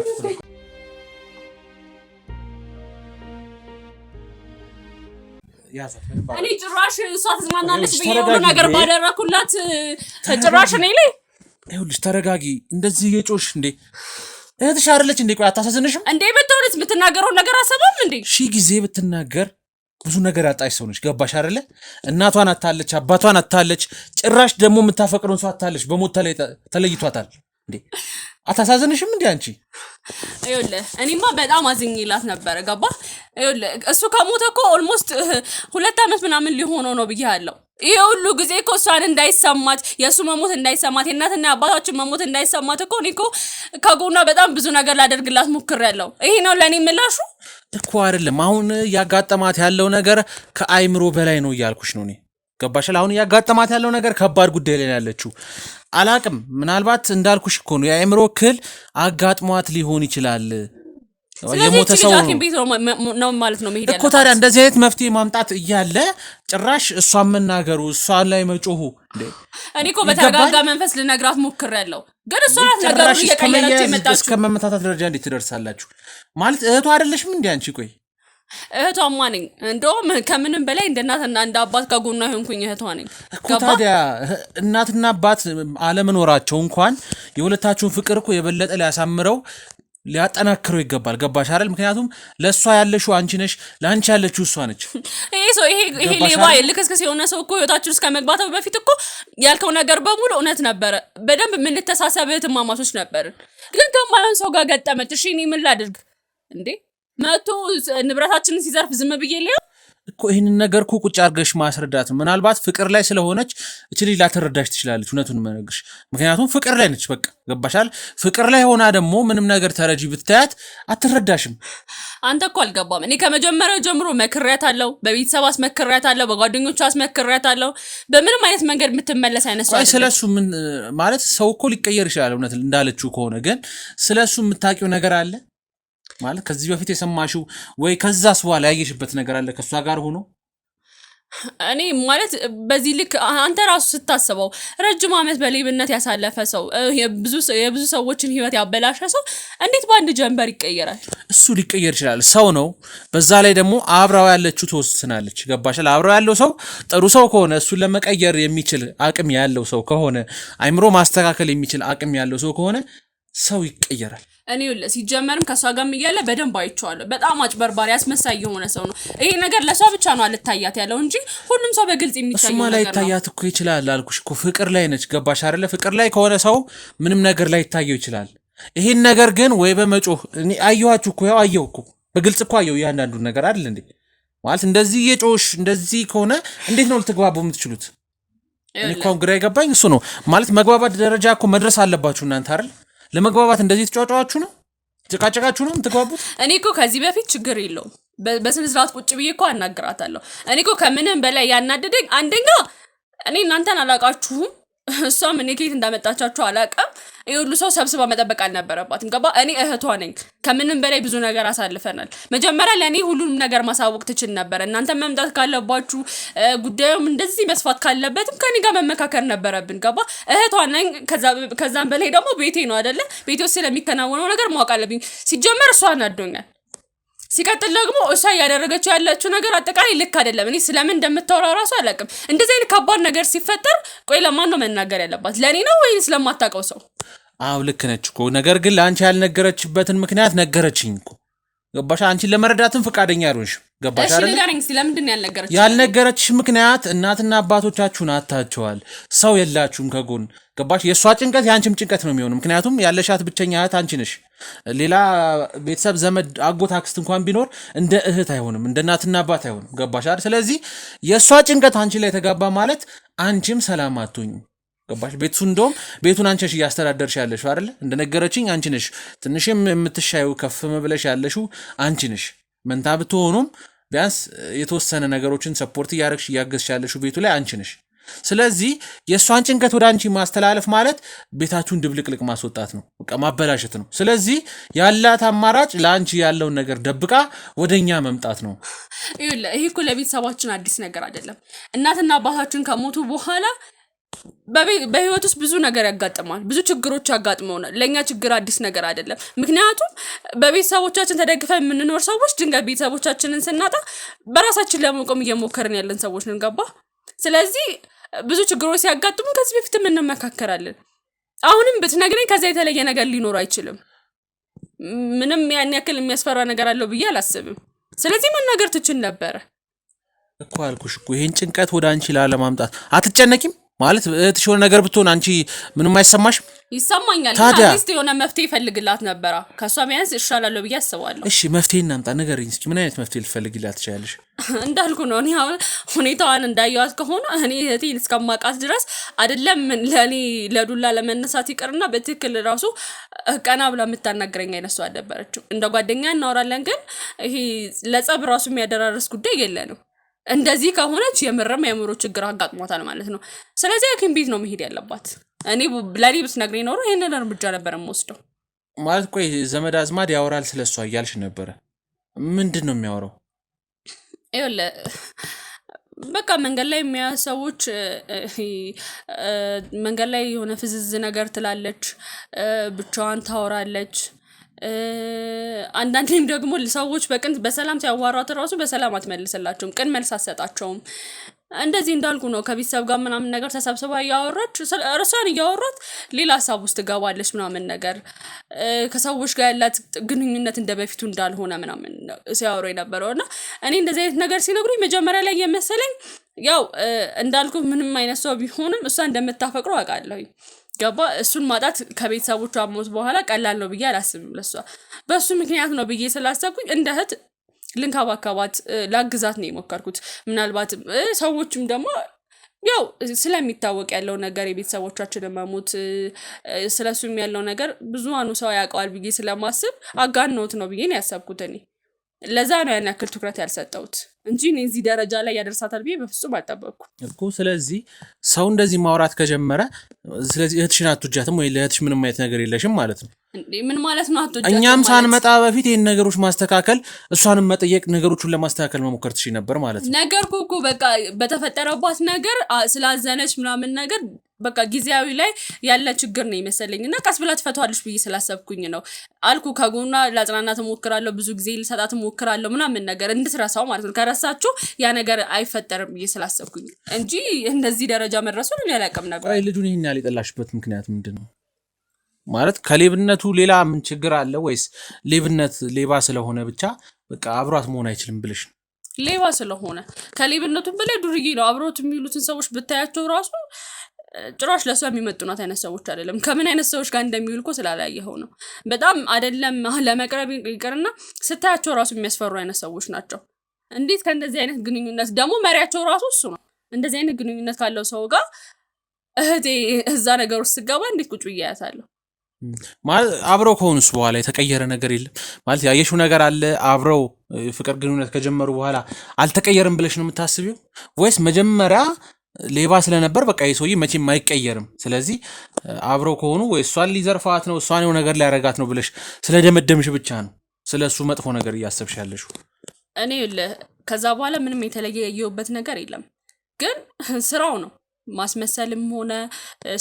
እኔ ጭራሽ እሷ ትዝናናለች ብዬ ሁሉ ነገር ባደረኩላት ጭራሽ እኔ ላይ ይኸውልሽ ተረጋጊ እንደዚህ የጮሽ እንዴ እህትሽ አይደለች እንዴ ቆይ አታሳዝንሽም እንዴ ብትሆንስ የምትናገረውን ነገር አሰበም እንዴ ሺህ ጊዜ ብትናገር ብዙ ነገር ያጣች ሰው ነች ገባሽ አይደለ እናቷን አታለች አባቷን አታለች ጭራሽ ደግሞ የምታፈቅረውን ሰው አታለች በሞት ተለይቷታል እንዴ አታሳዝንሽም እንዴ አንቺ ይኸውልህ እኔማ በጣም አዝኜላት ነበረ ገባ ይኸውልህ እሱ ከሞተ እኮ ኦልሞስት 2 ዓመት ምናምን ሊሆነው ነው ብያለሁ ይሄ ሁሉ ጊዜ እኮ እሷን እንዳይሰማት የእሱ መሞት እንዳይሰማት የእናትና አባታችን መሞት እንዳይሰማት እኮ እኔ እኮ ከጎኗ በጣም ብዙ ነገር ላደርግላት ሞክሬያለሁ ይሄ ነው ለእኔ ምላሹ እኮ አይደለም አሁን ያጋጠማት ያለው ነገር ከአይምሮ በላይ ነው እያልኩሽ ነው እኔ ገባሻል አሁን ያጋጠማት ያለው ነገር ከባድ ጉዳይ ላይ ያለችው አላቅም ምናልባት እንዳልኩሽ እኮ ነው የአእምሮ እክል አጋጥሟት ሊሆን ይችላል የሞተ ሰው ነው ማለት ነው መሄድ እኮ ታዲያ እንደዚህ አይነት መፍትሄ ማምጣት እያለ ጭራሽ እሷን መናገሩ እሷን ላይ መጮሁ እኔ እኮ በተረጋጋ መንፈስ ልነግራት ሞክሬያለሁ ግን እሷ ነገሩ እየቀየረች የመጣችው እስከ መመታታት ደረጃ እንዴት ትደርሳላችሁ ማለት እህቷ አይደለሽም እንዴ አንቺ ቆይ እህቷማ ነኝ እንደውም ከምንም በላይ እንደ እናትና እንደ አባት ከጎኗ ሆንኩኝ እህቷ ነኝ እኮ ታዲያ እናትና አባት አለመኖራቸው እንኳን የሁለታችሁን ፍቅር እኮ የበለጠ ሊያሳምረው ሊያጠናክረው ይገባል ገባሽ አይደል ምክንያቱም ለሷ ያለሽው አንቺ ነሽ ላንቺ ያለችው እሷ ነች ይሄ ሌባ ልክስክስ የሆነ ሰው እኮ ህይወታችን ውስጥ ከመግባታው በፊት እኮ ያልከው ነገር በሙሉ እውነት ነበረ በደንብ የምንተሳሰብ እህትማማቾች ነበርን ግን ከማይሆን ሰው ጋር ገጠመች እሺ እኔ ምን ላድርግ እንዴ መቶ ንብረታችንን ሲዘርፍ ዝም ብዬ ሊያ እኮ ይሄንን ነገር እኮ ቁጭ አድርገሽ ማስረዳት ምናልባት ፍቅር ላይ ስለሆነች እቺ ልጅ ላተረዳሽ ትችላለች እውነቱን መነግርሽ ምክንያቱም ፍቅር ላይ ነች በቃ ገባሻል ፍቅር ላይ ሆና ደግሞ ምንም ነገር ተረጂ ብታያት አትረዳሽም አንተ እኮ አልገባም እኔ ከመጀመሪያው ጀምሮ መክሬያታለሁ በቤተሰብ አስመክሬያታለሁ በጓደኞቿ አስመክሬያታለሁ በምንም አይነት መንገድ የምትመለስ አይነት ሰው ስለሱ ምን ማለት ሰው እኮ ሊቀየር ይችላል እውነት እንዳለችው ከሆነ ግን ስለሱ የምታውቂው ነገር አለ ማለት ከዚህ በፊት የሰማሽው ወይ ከዛስ በኋላ ያየሽበት ነገር አለ ከሷ ጋር ሆኖ? እኔ ማለት በዚህ ልክ አንተ ራሱ ስታስበው ረጅም ዓመት በሌብነት ያሳለፈ ሰው የብዙ ሰዎችን ህይወት ያበላሸ ሰው እንዴት በአንድ ጀንበር ይቀየራል? እሱ ሊቀየር ይችላል፣ ሰው ነው። በዛ ላይ ደግሞ አብራው ያለችው ተወስናለች። ገባሻል? አብራው ያለው ሰው ጥሩ ሰው ከሆነ እሱን ለመቀየር የሚችል አቅም ያለው ሰው ከሆነ አይምሮ ማስተካከል የሚችል አቅም ያለው ሰው ከሆነ ሰው ይቀየራል። እኔ ሲጀመርም ከሷ ጋርም እያለ በደንብ አይቼዋለሁ። በጣም አጭበርባሪ አስመሳይ የሆነ ሰው ነው። ይሄ ነገር ለሷ ብቻ ነው አልታያት ያለው እንጂ ሁሉም ሰው በግልጽ የሚታየው ነገር ነው። እሱማ ላይ ታያት እኮ ይችላል አልኩሽ እኮ ፍቅር ላይ ነች። ገባሽ አይደለ? ፍቅር ላይ ከሆነ ሰው ምንም ነገር ላይ ይታየው ይችላል። ይሄን ነገር ግን ወይ በመጮህ እኔ አየኋችሁ እኮ ያው አየሁ እኮ በግልጽ እኮ አየሁ እያንዳንዱን ነገር አይደል እንዴ? ማለት እንደዚህ የጮሽ እንደዚህ ከሆነ እንዴት ነው ልትግባቡ የምትችሉት? እኔ እኮ ግራ የገባኝ እሱ ነው። ማለት መግባባት ደረጃ እኮ መድረስ አለባችሁ እናንተ አይደል? ለመግባባት እንደዚህ ተጫጫዋችሁ ነው ጭቃጭቃችሁ ነው የምትግባቡት? እኔ እኮ ከዚህ በፊት ችግር የለውም በስነ ስርዓት ቁጭ ብዬ እኮ አናግራታለሁ። እኔ እኮ ከምንም በላይ ያናደደኝ አንደኛ እኔ እናንተን አላቃችሁም፣ እሷም እኔ ከየት እንዳመጣቻችሁ አላውቅም። ይሄ ሁሉ ሰው ሰብስባ መጠበቅ አልነበረባትም። ገባ? እኔ እህቷ ነኝ። ከምንም በላይ ብዙ ነገር አሳልፈናል። መጀመሪያ ለእኔ ሁሉንም ነገር ማሳወቅ ትችል ነበር። እናንተ መምጣት ካለባችሁ ጉዳዩም እንደዚህ መስፋት ካለበትም ከኔ ጋር መመካከር ነበረብን። ገባ? እህቷ ነኝ። ከዛም በላይ ደግሞ ቤቴ ነው አይደለ? ቤቴ ውስጥ ስለሚከናወነው ነገር ማወቅ አለብኝ። ሲጀመር እሷ አናዶኛል። ሲቀጥል ደግሞ እሷ ያደረገችው ያለችው ነገር አጠቃላይ ልክ አይደለም። እኔ ስለምን እንደምታወራ ራሱ አላውቅም። እንደዚህ አይነት ከባድ ነገር ሲፈጠር ቆይ ለማን ነው መናገር ያለባት? ለኔ ነው ወይስ ስለማታውቀው ሰው? አው ልክ ነች እኮ። ነገር ግን ለአንቺ ያልነገረችበትን ምክንያት ነገረችኝ እኮ። ገባሽ? አንቺን ለመረዳትም ፈቃደኛ አይሆንሽ። ገባሽ አይደል? እሺ ንገረኝ እስኪ ለምንድን ነው ያልነገረችሽ? ያልነገረችሽ ምክንያት እናትና አባቶቻችሁን አታቸዋል፣ ሰው የላችሁም ከጎን። ገባሽ? የእሷ ጭንቀት የአንቺም ጭንቀት ነው የሚሆነው። ምክንያቱም ያለሻት ብቸኛ እህት አንቺ ነሽ። ሌላ ቤተሰብ ዘመድ አጎት አክስት እንኳን ቢኖር እንደ እህት አይሆንም፣ እንደ እናትና አባት አይሆንም። ገባሽ አይደል? ስለዚህ የእሷ ጭንቀት አንቺ ላይ ተጋባ ማለት አንቺም ሰላም አትሆኝም። ገባሽ? እንደውም ቤቱን አንቺ ነሽ እያስተዳደርሽ ያለሽው አይደል? እንደነገረችኝ አንቺ ነሽ ትንሽም የምትሻዩ ከፍ መብለሽ ያለሽው አንቺ ነሽ። መንታ ብትሆኑም ቢያንስ የተወሰነ ነገሮችን ሰፖርት እያደረግሽ እያገዝሽ ያለሽው ቤቱ ላይ አንቺ ነሽ። ስለዚህ የእሷን ጭንቀት ወደ አንቺ ማስተላለፍ ማለት ቤታችሁን ድብልቅልቅ ማስወጣት ነው፣ በቃ ማበላሸት ነው። ስለዚህ ያላት አማራጭ ለአንቺ ያለውን ነገር ደብቃ ወደኛ መምጣት ነው። ይሄ እኮ ለቤተሰባችን አዲስ ነገር አይደለም። እናትና አባታችን ከሞቱ በኋላ በህይወት ውስጥ ብዙ ነገር ያጋጥማል፣ ብዙ ችግሮች ያጋጥመውናል። ለኛ ችግር አዲስ ነገር አይደለም። ምክንያቱም በቤተሰቦቻችን ተደግፈን የምንኖር ሰዎች ድንገት ቤተሰቦቻችንን ስናጣ በራሳችን ለመቆም እየሞከርን ያለን ሰዎች ነን። ገባ? ስለዚህ ብዙ ችግሮች ሲያጋጥሙ ከዚህ በፊትም እንመካከራለን። አሁንም ብትነግረኝ ከዛ የተለየ ነገር ሊኖር አይችልም። ምንም ያን ያክል የሚያስፈራ ነገር አለው ብዬ አላስብም። ስለዚህ መናገር ትችል ነበረ እኮ አልኩሽ እኮ። ይሄን ጭንቀት ወደ አንቺ ላለማምጣት አትጨነቂም ማለት እህትሽ የሆነ ነገር ብትሆን አንቺ ምንም አይሰማሽም? ይሰማኛል። አትሊስት የሆነ መፍትሄ ይፈልግላት ነበረ። ከሷ ቢያንስ እሻላለሁ ብዬ አስባለሁ። እሺ መፍትሄ እናምጣ፣ ንገሪኝ እስኪ ምን አይነት መፍትሄ ልፈልግላት ትችያለሽ? እንዳልኩ ነው። እኔ አሁን ሁኔታዋን እንዳየዋት ከሆነ እኔ እህቴን እስከማውቃት ድረስ አይደለም ለኔ ለዱላ ለመነሳት ይቅርና በትክክል ራሱ ቀና ብላ የምታናግረኝ አይነት ሰው አልነበረችም። እንደ ጓደኛ እናወራለን፣ ግን ይሄ ለጸብ ራሱ የሚያደራርስ ጉዳይ የለንም። እንደዚህ ከሆነች የምርም የአእምሮ ችግር አጋጥሟታል ማለት ነው። ስለዚህ ሐኪም ቤት ነው መሄድ ያለባት። እኔ ለኔ ብትነግረኝ ኖሮ ይሄንን እርምጃ ነበር የምወስደው። ማለት ቆይ ዘመድ አዝማድ ያወራል ስለሷ እያልሽ ነበረ። ምንድን ነው የሚያወራው? ይኸውልህ በቃ መንገድ ላይ የሚያዩ ሰዎች መንገድ ላይ የሆነ ፍዝዝ ነገር ትላለች፣ ብቻዋን ታወራለች። አንዳንዴም ደግሞ ሰዎች በሰላም ሲያዋሯት ራሱ በሰላም አትመልስላቸውም፣ ቅን መልስ አትሰጣቸውም። እንደዚህ እንዳልኩ ነው። ከቤተሰብ ጋር ምናምን ነገር ተሰብስባ እያወራች እርሷን እያወራት ሌላ ሀሳብ ውስጥ ገባለች ምናምን ነገር። ከሰዎች ጋር ያላት ግንኙነት እንደ በፊቱ እንዳልሆነ ምናምን ሲያወሩ የነበረው እና እኔ እንደዚህ አይነት ነገር ሲነግሩኝ መጀመሪያ ላይ የመሰለኝ ያው እንዳልኩ ምንም አይነት ሰው ቢሆንም እሷ እንደምታፈቅረው አውቃለሁ። ገባ? እሱን ማጣት ከቤተሰቦቿ ሞት በኋላ ቀላል ነው ብዬ አላስብም። ለሷ በሱ ምክንያት ነው ብዬ ስላሰብኩኝ እንደ እህት ልንከባከባት ላግዛት ነው የሞከርኩት። ምናልባት ሰዎችም ደግሞ ያው ስለሚታወቅ ያለው ነገር የቤተሰቦቻችንን መሞት ስለሱም ያለው ነገር ብዙሃኑ ሰው ያውቀዋል ብዬ ስለማስብ አጋነውት ነው ብዬ ነው ያሰብኩት እኔ። ለዛ ነው ያን ያክል ትኩረት ያልሰጠሁት እንጂ እኔ እዚህ ደረጃ ላይ ያደርሳታል ብዬ በፍጹም አልጠበቅኩም እኮ። ስለዚህ ሰው እንደዚህ ማውራት ከጀመረ ስለዚህ እህትሽን አትወጃትም ወይ ለእህትሽ ምንም አይነት ነገር የለሽም ማለት ነው? ምን ማለት ነው አትወጃትም? እኛም ሳንመጣ በፊት ይሄን ነገሮች ማስተካከል እሷንም መጠየቅ ነገሮቹን ለማስተካከል መሞከር ትችይ ነበር ማለት ነው። ነገርኩ እኮ በቃ በተፈጠረባት ነገር ስላዘነች ምናምን ነገር በቃ ጊዜያዊ ላይ ያለ ችግር ነው ይመስለኝና ቀስ ብላ ትፈቷለች ብዬ ስላሰብኩኝ ነው አልኩ። ከጎኗ ላጽናናት እሞክራለሁ፣ ብዙ ጊዜ ልሰጣት እሞክራለሁ ምናምን ነገር እንድትረሳው ማለት ነው። ከረሳችሁ ያ ነገር አይፈጠርም ብዬ ስላሰብኩኝ እንጂ እንደዚህ ደረጃ መድረሱን እኔ አላውቅም ነበር። አይ ልጁን ይሄን ያህል የጠላሽበት ምክንያት ምንድነው? ማለት ከሌብነቱ ሌላ ምን ችግር አለ ወይስ ሌባ ስለሆነ ብቻ በቃ አብሯት መሆን አይችልም ብለሽ ነው? ሌባ ስለሆነ ከሌብነቱ በላይ ዱርዬ ነው። አብሮት የሚሉትን ሰዎች ብታያቸው ራሱ ጭራሽ ለሷ የሚመጡናት አይነት ሰዎች አይደለም። ከምን አይነት ሰዎች ጋር እንደሚውል እኮ ስላላየኸው ነው። በጣም አይደለም ለመቅረብ ይቅርና ስታያቸው ራሱ የሚያስፈሩ አይነት ሰዎች ናቸው። እንዴት ከእንደዚህ አይነት ግንኙነት ደግሞ መሪያቸው ራሱ እሱ ነው። እንደዚህ አይነት ግንኙነት ካለው ሰው ጋር እህቴ እዛ ነገር ውስጥ ስገባ እንዴት ቁጭ ብዬ አያታለሁ? ማለት አብረው ከሆኑስ በኋላ የተቀየረ ነገር የለም ማለት ያየሽው ነገር አለ? አብረው ፍቅር ግንኙነት ከጀመሩ በኋላ አልተቀየረም ብለሽ ነው የምታስቢው ወይስ መጀመሪያ ሌባ ስለነበር በቃ ይሄ መቼም አይቀየርም ስለዚህ አብረው ከሆኑ ወይ እሷን ሊዘርፋት ነው እሷን የሆነ ነገር ሊያረጋት ነው ብለሽ ስለደመደምሽ ብቻ ነው ስለሱ መጥፎ ነገር እያሰብሽ ያለሽው? እኔ ከዛ በኋላ ምንም የተለየ ያየሁበት ነገር የለም። ግን ስራው ነው ማስመሰልም ሆነ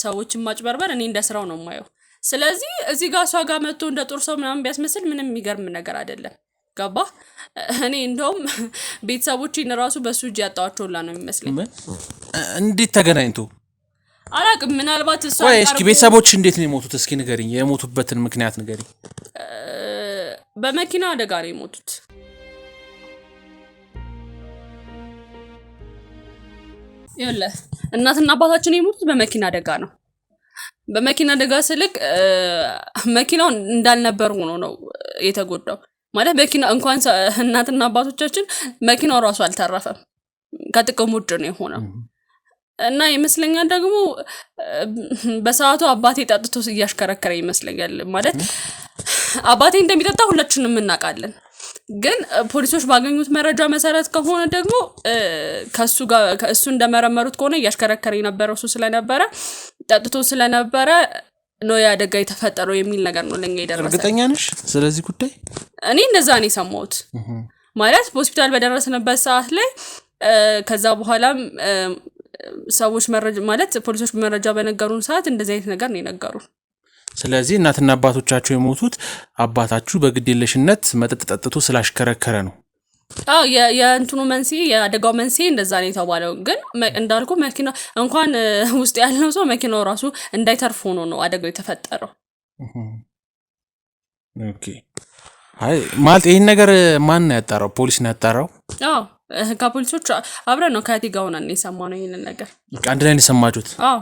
ሰዎችን ማጭበርበር እኔ እንደ ስራው ነው የማየው። ስለዚህ እዚህ ጋር እሷ ጋር መጥቶ እንደ ጦር ሰው ምናምን ቢያስመስል ምንም የሚገርም ነገር አይደለም። ገባ? እኔ እንደውም ቤተሰቦቼን ራሱ በሱ እጅ ያጣዋቸውላ ነው የሚመስለኝ። እንዴት ተገናኝቶ አላቅም። ምናልባት እሷ ወይ እስኪ ቤተሰቦች እንዴት ነው የሞቱት? እስኪ ንገሪኝ፣ የሞቱበትን ምክንያት ንገሪኝ። በመኪና አደጋ ነው የሞቱት። ይኸውልህ እናትና አባታችን የሞቱት በመኪና አደጋ ነው። በመኪና አደጋ ስልክ መኪናው እንዳልነበር ሆኖ ነው የተጎዳው። ማለት መኪና እንኳን እናትና አባቶቻችን መኪናው ራሱ አልተረፈም፣ ከጥቅም ውጭ ነው የሆነው። እና ይመስለኛል ደግሞ በሰዓቱ አባቴ ጠጥቶ እያሽከረከረ ይመስለኛል። ማለት አባቴ እንደሚጠጣ ሁላችንም እናውቃለን። ግን ፖሊሶች ባገኙት መረጃ መሰረት ከሆነ ደግሞ ከእሱ እንደመረመሩት ከሆነ እያሽከረከረ የነበረው እሱ ስለነበረ ጠጥቶ ስለነበረ ነው ያደጋ የተፈጠረው የሚል ነገር ነው ለኛ የደረሰው። እርግጠኛ ነሽ ስለዚህ ጉዳይ? እኔ እንደዛ ነው የሰማሁት። ማለት በሆስፒታል በደረስንበት ሰዓት ላይ ከዛ በኋላም ሰዎች መረጃ ማለት ፖሊሶች መረጃ በነገሩን ሰዓት እንደዚህ አይነት ነገር ነው የነገሩን። ስለዚህ እናትና አባቶቻችሁ የሞቱት አባታችሁ በግዴለሽነት መጠጥ ጠጥቶ ስላሽከረከረ ነው? አዎ የእንትኑ መንስኤ የአደጋው መንስኤ እንደዛ ነው የተባለው። ግን እንዳልኩ መኪና እንኳን ውስጥ ያለው ሰው መኪናው ራሱ እንዳይተርፍ ሆኖ ነው አደጋው የተፈጠረው። ኦኬ። አይ ማለት ይሄን ነገር ማን ነው ያጣራው? ፖሊስ ነው ያጣራው? አዎ ከፖሊሶች አብረን ነው ከእህቴ ጋር ሆነን የሰማነው ይሄንን ነገር። አንድ ላይ ነው የሰማችሁት? አዎ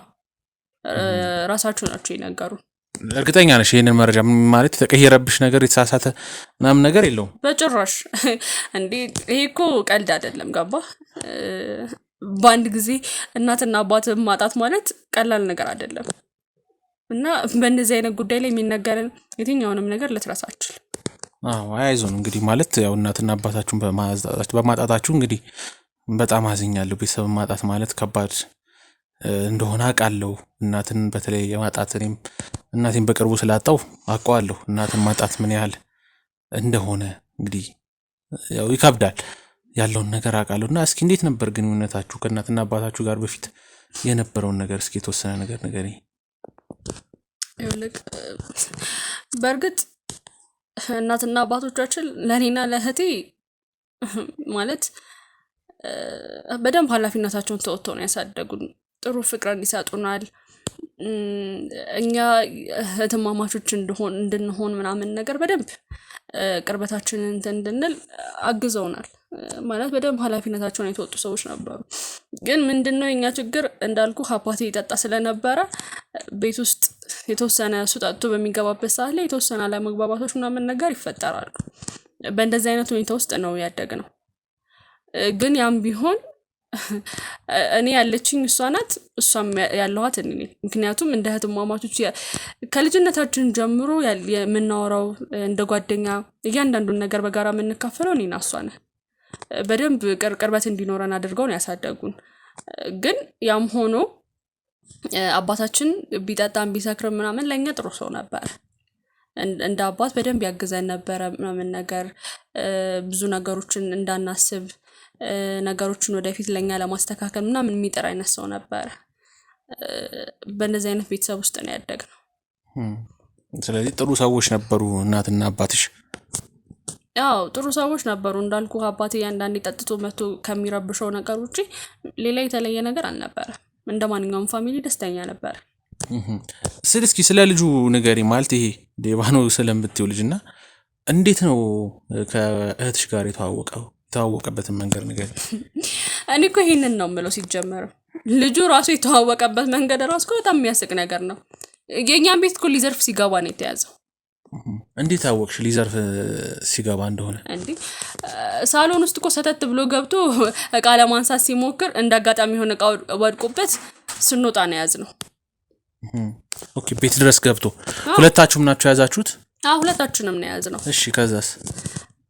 ራሳቸው ናቸው የነገሩን። እርግጠኛ ነሽ ይሄንን መረጃ ማለት የተቀየረብሽ ነገር የተሳሳተ ምናምን ነገር የለውም? በጭራሽ። እንዴ ይሄ እኮ ቀልድ አይደለም። ገባ? በአንድ ጊዜ እናትና አባት ማጣት ማለት ቀላል ነገር አይደለም። እና በእንደዚህ አይነት ጉዳይ ላይ የሚነገርን የትኛውንም ነገር ልትረሳችሁ። አዎ አይዞን። እንግዲህ ማለት ያው እናትና አባታችሁን በማጣታችሁ እንግዲህ በጣም አዝኛለሁ። ቤተሰብ ማጣት ማለት ከባድ እንደሆነ አውቃለሁ። እናትን በተለይ የማጣት እኔም እናቴን በቅርቡ ስላጣው አውቀዋለሁ እናትን ማጣት ምን ያህል እንደሆነ። እንግዲህ ያው ይከብዳል ያለውን ነገር አውቃለሁ። እና እስኪ እንዴት ነበር ግንኙነታችሁ ከእናትና አባታችሁ ጋር በፊት የነበረውን ነገር እስኪ የተወሰነ ነገር ንገሪኝ። በእርግጥ እናትና አባቶቻችን ለእኔና ለእህቴ ማለት በደንብ ኃላፊነታቸውን ተወጥተው ነው ያሳደጉን። ጥሩ ፍቅርን ይሰጡናል። እኛ እህትማማቾች እንድንሆን ምናምን ነገር በደንብ ቅርበታችንን እንድንል አግዘውናል። ማለት በደንብ ኃላፊነታቸውን የተወጡ ሰዎች ነበሩ። ግን ምንድነው የኛ ችግር እንዳልኩ አባቴ ይጠጣ ስለነበረ ቤት ውስጥ የተወሰነ እሱ ጠጥቶ በሚገባበት ሰዓት ላይ የተወሰነ አለመግባባቶች ምናምን ነገር ይፈጠራሉ። በእንደዚህ አይነት ሁኔታ ውስጥ ነው ያደግነው። ግን ያም ቢሆን እኔ ያለችኝ እሷ ናት፣ እሷም ያለኋት እኔ ነኝ። ምክንያቱም እንደ እህትማማቾች ከልጅነታችን ጀምሮ የምናወራው እንደ ጓደኛ እያንዳንዱን ነገር በጋራ የምንካፈለው እኔና እሷ ነን። በደንብ ቅርበት እንዲኖረን አድርገው ነው ያሳደጉን። ግን ያም ሆኖ አባታችን ቢጠጣም ቢሰክርም ምናምን ለኛ ጥሩ ሰው ነበር። እንደ አባት በደንብ ያግዘን ነበር ምናምን ነገር ብዙ ነገሮችን እንዳናስብ ነገሮችን ወደፊት ለኛ ለማስተካከል ምናምን የሚጥር አይነት ሰው ነበር። በእነዚህ አይነት ቤተሰብ ውስጥ ነው ያደግነው። ስለዚህ ጥሩ ሰዎች ነበሩ እናትና አባትሽ? ያው ጥሩ ሰዎች ነበሩ እንዳልኩ አባቴ አንዳንዴ ጠጥቶ መጥቶ ከሚረብሸው ነገር ውጪ ሌላ የተለየ ነገር አልነበረም። እንደማንኛውም ፋሚሊ ደስተኛ ነበር። እስኪ ስለ ልጁ ንገሪ። ማለት ይሄ ሌባ ነው ስለምትይው ልጅና እንዴት ነው ከእህትሽ ጋር የተዋወቀበትን መንገድ ንገሪ። እኔ እኮ ይሄንን ነው የምለው። ሲጀመር ልጁ ራሱ የተዋወቀበት መንገድ ራሱ በጣም የሚያስቅ ነገር ነው። የኛን ቤት እኮ ሊዘርፍ ሲገባ ነው የተያዘው። እንዴት አወቅሽ ሊዘርፍ ሲገባ እንደሆነ? እንዴ ሳሎን ውስጥ እኮ ሰተት ብሎ ገብቶ እቃ ለማንሳት ሲሞክር እንዳጋጣሚ የሆነ እቃ ወድቆበት ስንወጣ ነው ያዝነው። ኦኬ ቤት ድረስ ገብቶ ሁለታችሁም ናችሁ ያዛችሁት? ሁለታችንም ነው ያዝነው። እሺ ከዛስ?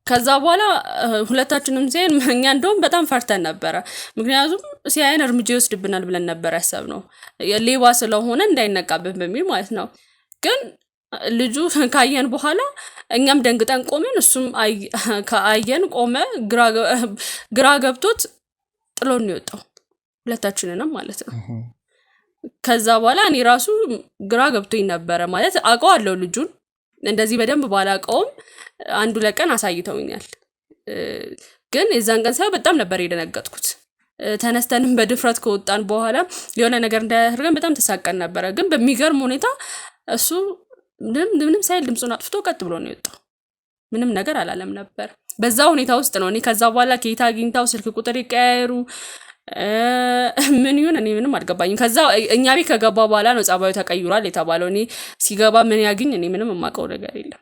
ከዛ በኋላ ሁለታችንም ሲያየን እኛ እንደውም በጣም ፈርተን ነበረ። ምክንያቱም ሲያየን እርምጃ ይወስድብናል ብለን ነበር ያሰብነው፣ ሌባ ስለሆነ እንዳይነቃብን በሚል ማለት ነው። ግን ልጁ ካየን በኋላ እኛም ደንግጠን ቆመን፣ እሱም ካየን ቆመ። ግራ ገብቶት ጥሎን ይወጣው ሁለታችንንም ማለት ነው። ከዛ በኋላ እኔ ራሱ ግራ ገብቶኝ ነበረ። ማለት አውቀዋለሁ ልጁን እንደዚህ በደንብ ባላውቀውም አንዱ ለቀን አሳይተውኛል። ግን የዛን ቀን ሳይሆን በጣም ነበር የደነገጥኩት። ተነስተንም በድፍረት ከወጣን በኋላ የሆነ ነገር እንዳያደርገን በጣም ተሳቀን ነበረ። ግን በሚገርም ሁኔታ እሱ ምንም ሳይል ድምፁን አጥፍቶ ቀጥ ብሎ ነው የወጣው። ምንም ነገር አላለም ነበር። በዛ ሁኔታ ውስጥ ነው እኔ ከዛ በኋላ ከየት አግኝታው ስልክ ቁጥር ይቀያየሩ ምን ይሁን እኔ ምንም አልገባኝም። ከዛ እኛ ቤት ከገባ በኋላ ነው ጸባዩ ተቀይሯል የተባለው። እኔ ሲገባ ምን ያግኝ እኔ ምንም የማውቀው ነገር የለም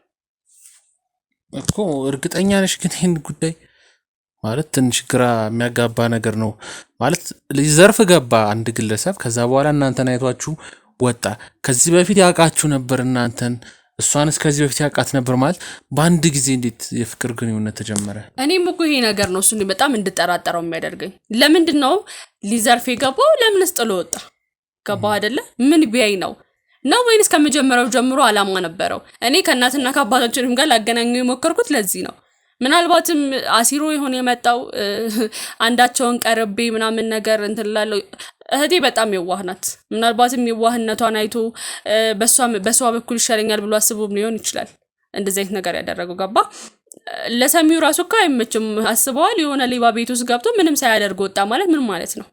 እኮ። እርግጠኛ ነሽ ግን ይሄን ጉዳይ? ማለት ትንሽ ግራ የሚያጋባ ነገር ነው። ማለት ሊዘርፍ ገባ አንድ ግለሰብ፣ ከዛ በኋላ እናንተን አይቷችሁ ወጣ። ከዚህ በፊት ያውቃችሁ ነበር እናንተን? እሷንስ ከዚህ በፊት ያውቃት ነበር? ማለት በአንድ ጊዜ እንዴት የፍቅር ግንኙነት ተጀመረ? እኔም እኮ ይሄ ነገር ነው እሱን በጣም እንድጠራጠረው የሚያደርገኝ። ለምንድን ነው ሊዘርፍ የገባው? ለምንስ ጥሎ ወጣ? ገባ አይደለ? ምን ቢያይ ነው ወይንስ ከመጀመሪያው ጀምሮ አላማ ነበረው? እኔ ከእናትና ከአባታችንም ጋር ላገናኘው የሞከርኩት ለዚህ ነው። ምናልባትም አሲሮ ይሆን የመጣው አንዳቸውን ቀርቤ ምናምን ነገር እንትን ላለው። እህቴ በጣም የዋህ ናት። ምናልባትም የዋህነቷን አይቶ በሷ በኩል ይሻለኛል ብሎ አስቦም ሊሆን ይችላል እንደዚህ አይነት ነገር ያደረገው። ገባ? ለሰሚው ራሱ እኮ አይመችም። አስበዋል? የሆነ ሌባ ቤት ውስጥ ገብቶ ምንም ሳያደርግ ወጣ ማለት ምን ማለት ነው?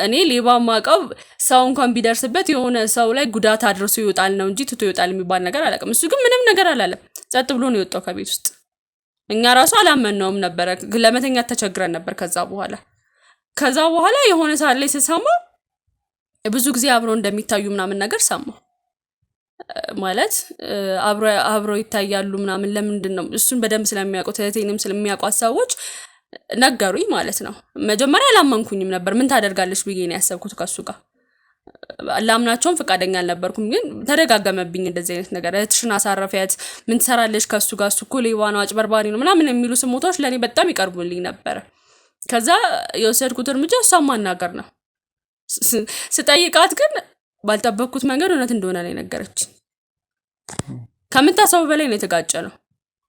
እኔ ሌባ ማቀው ሰው እንኳን ቢደርስበት የሆነ ሰው ላይ ጉዳት አድርሶ ይወጣል ነው እንጂ ትቶ ይወጣል የሚባል ነገር አላውቅም። እሱ ግን ምንም ነገር አላለም። ጸጥ ብሎ ነው የወጣው ከቤት ውስጥ። እኛ ራሱ አላመነውም ነበር። ለመተኛት ተቸግረን ነበር። ከዛ በኋላ የሆነ ሰዓት ላይ ስሰማ ብዙ ጊዜ አብረው እንደሚታዩ ምናምን ነገር ሰማሁ። ማለት አብረው ይታያሉ ምናምን። ለምንድን ነው? እሱን በደንብ ስለሚያውቁት እህቴንም ስለሚያውቋት ሰዎች ነገሩኝ ማለት ነው። መጀመሪያ አላመንኩኝም ነበር። ምን ታደርጋለች ብዬ ነው ያሰብኩት ከሱ ጋር። ላምናቸውም ፈቃደኛ አልነበርኩም። ግን ተደጋገመብኝ እንደዚህ አይነት ነገር። እህትሽን አሳረፊያት፣ ምን ትሰራለች ከሱ ጋር፣ እሱ እኮ ሌባ ነው፣ አጭበርባሪ ነው ምናምን የሚሉ ስሞታዎች ለእኔ በጣም ይቀርቡልኝ ነበር። ከዛ የወሰድኩት እርምጃ እሷን ማናገር ነው። ስጠይቃት ግን ባልጠበቅኩት መንገድ እውነት እንደሆነ ላይ ነገረች። ከምታሰቡ በላይ ነው የተጋጨ ነው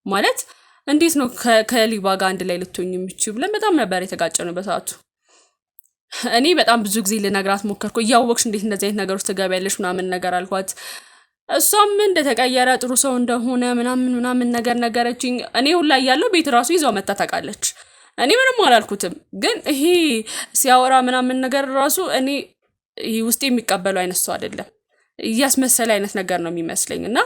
ማለት። እንዴት ነው ከሊባ ጋር አንድ ላይ ልትሆኝ የምችው ብለን በጣም ነበር የተጋጨ ነው በሰዓቱ። እኔ በጣም ብዙ ጊዜ ልነግራት ሞከርኩ። እያወቅሽ እንዴት እንደዚህ አይነት ነገር ውስጥ ትገቢያለሽ ምናምን ነገር አልኳት። እሷም እንደተቀየረ ጥሩ ሰው እንደሆነ ምናምን ነገር ነገረችኝ። እኔ ሁላ እያለሁ ቤት ራሱ ይዛው መታ ታውቃለች። እኔ ምንም አላልኩትም። ግን ይሄ ሲያወራ ምናምን ነገር ራሱ እኔ ይሄ ውስጥ የሚቀበለው አይነት ሰው አይደለም። እያስመሰለ አይነት ነገር ነው የሚመስለኝ። እና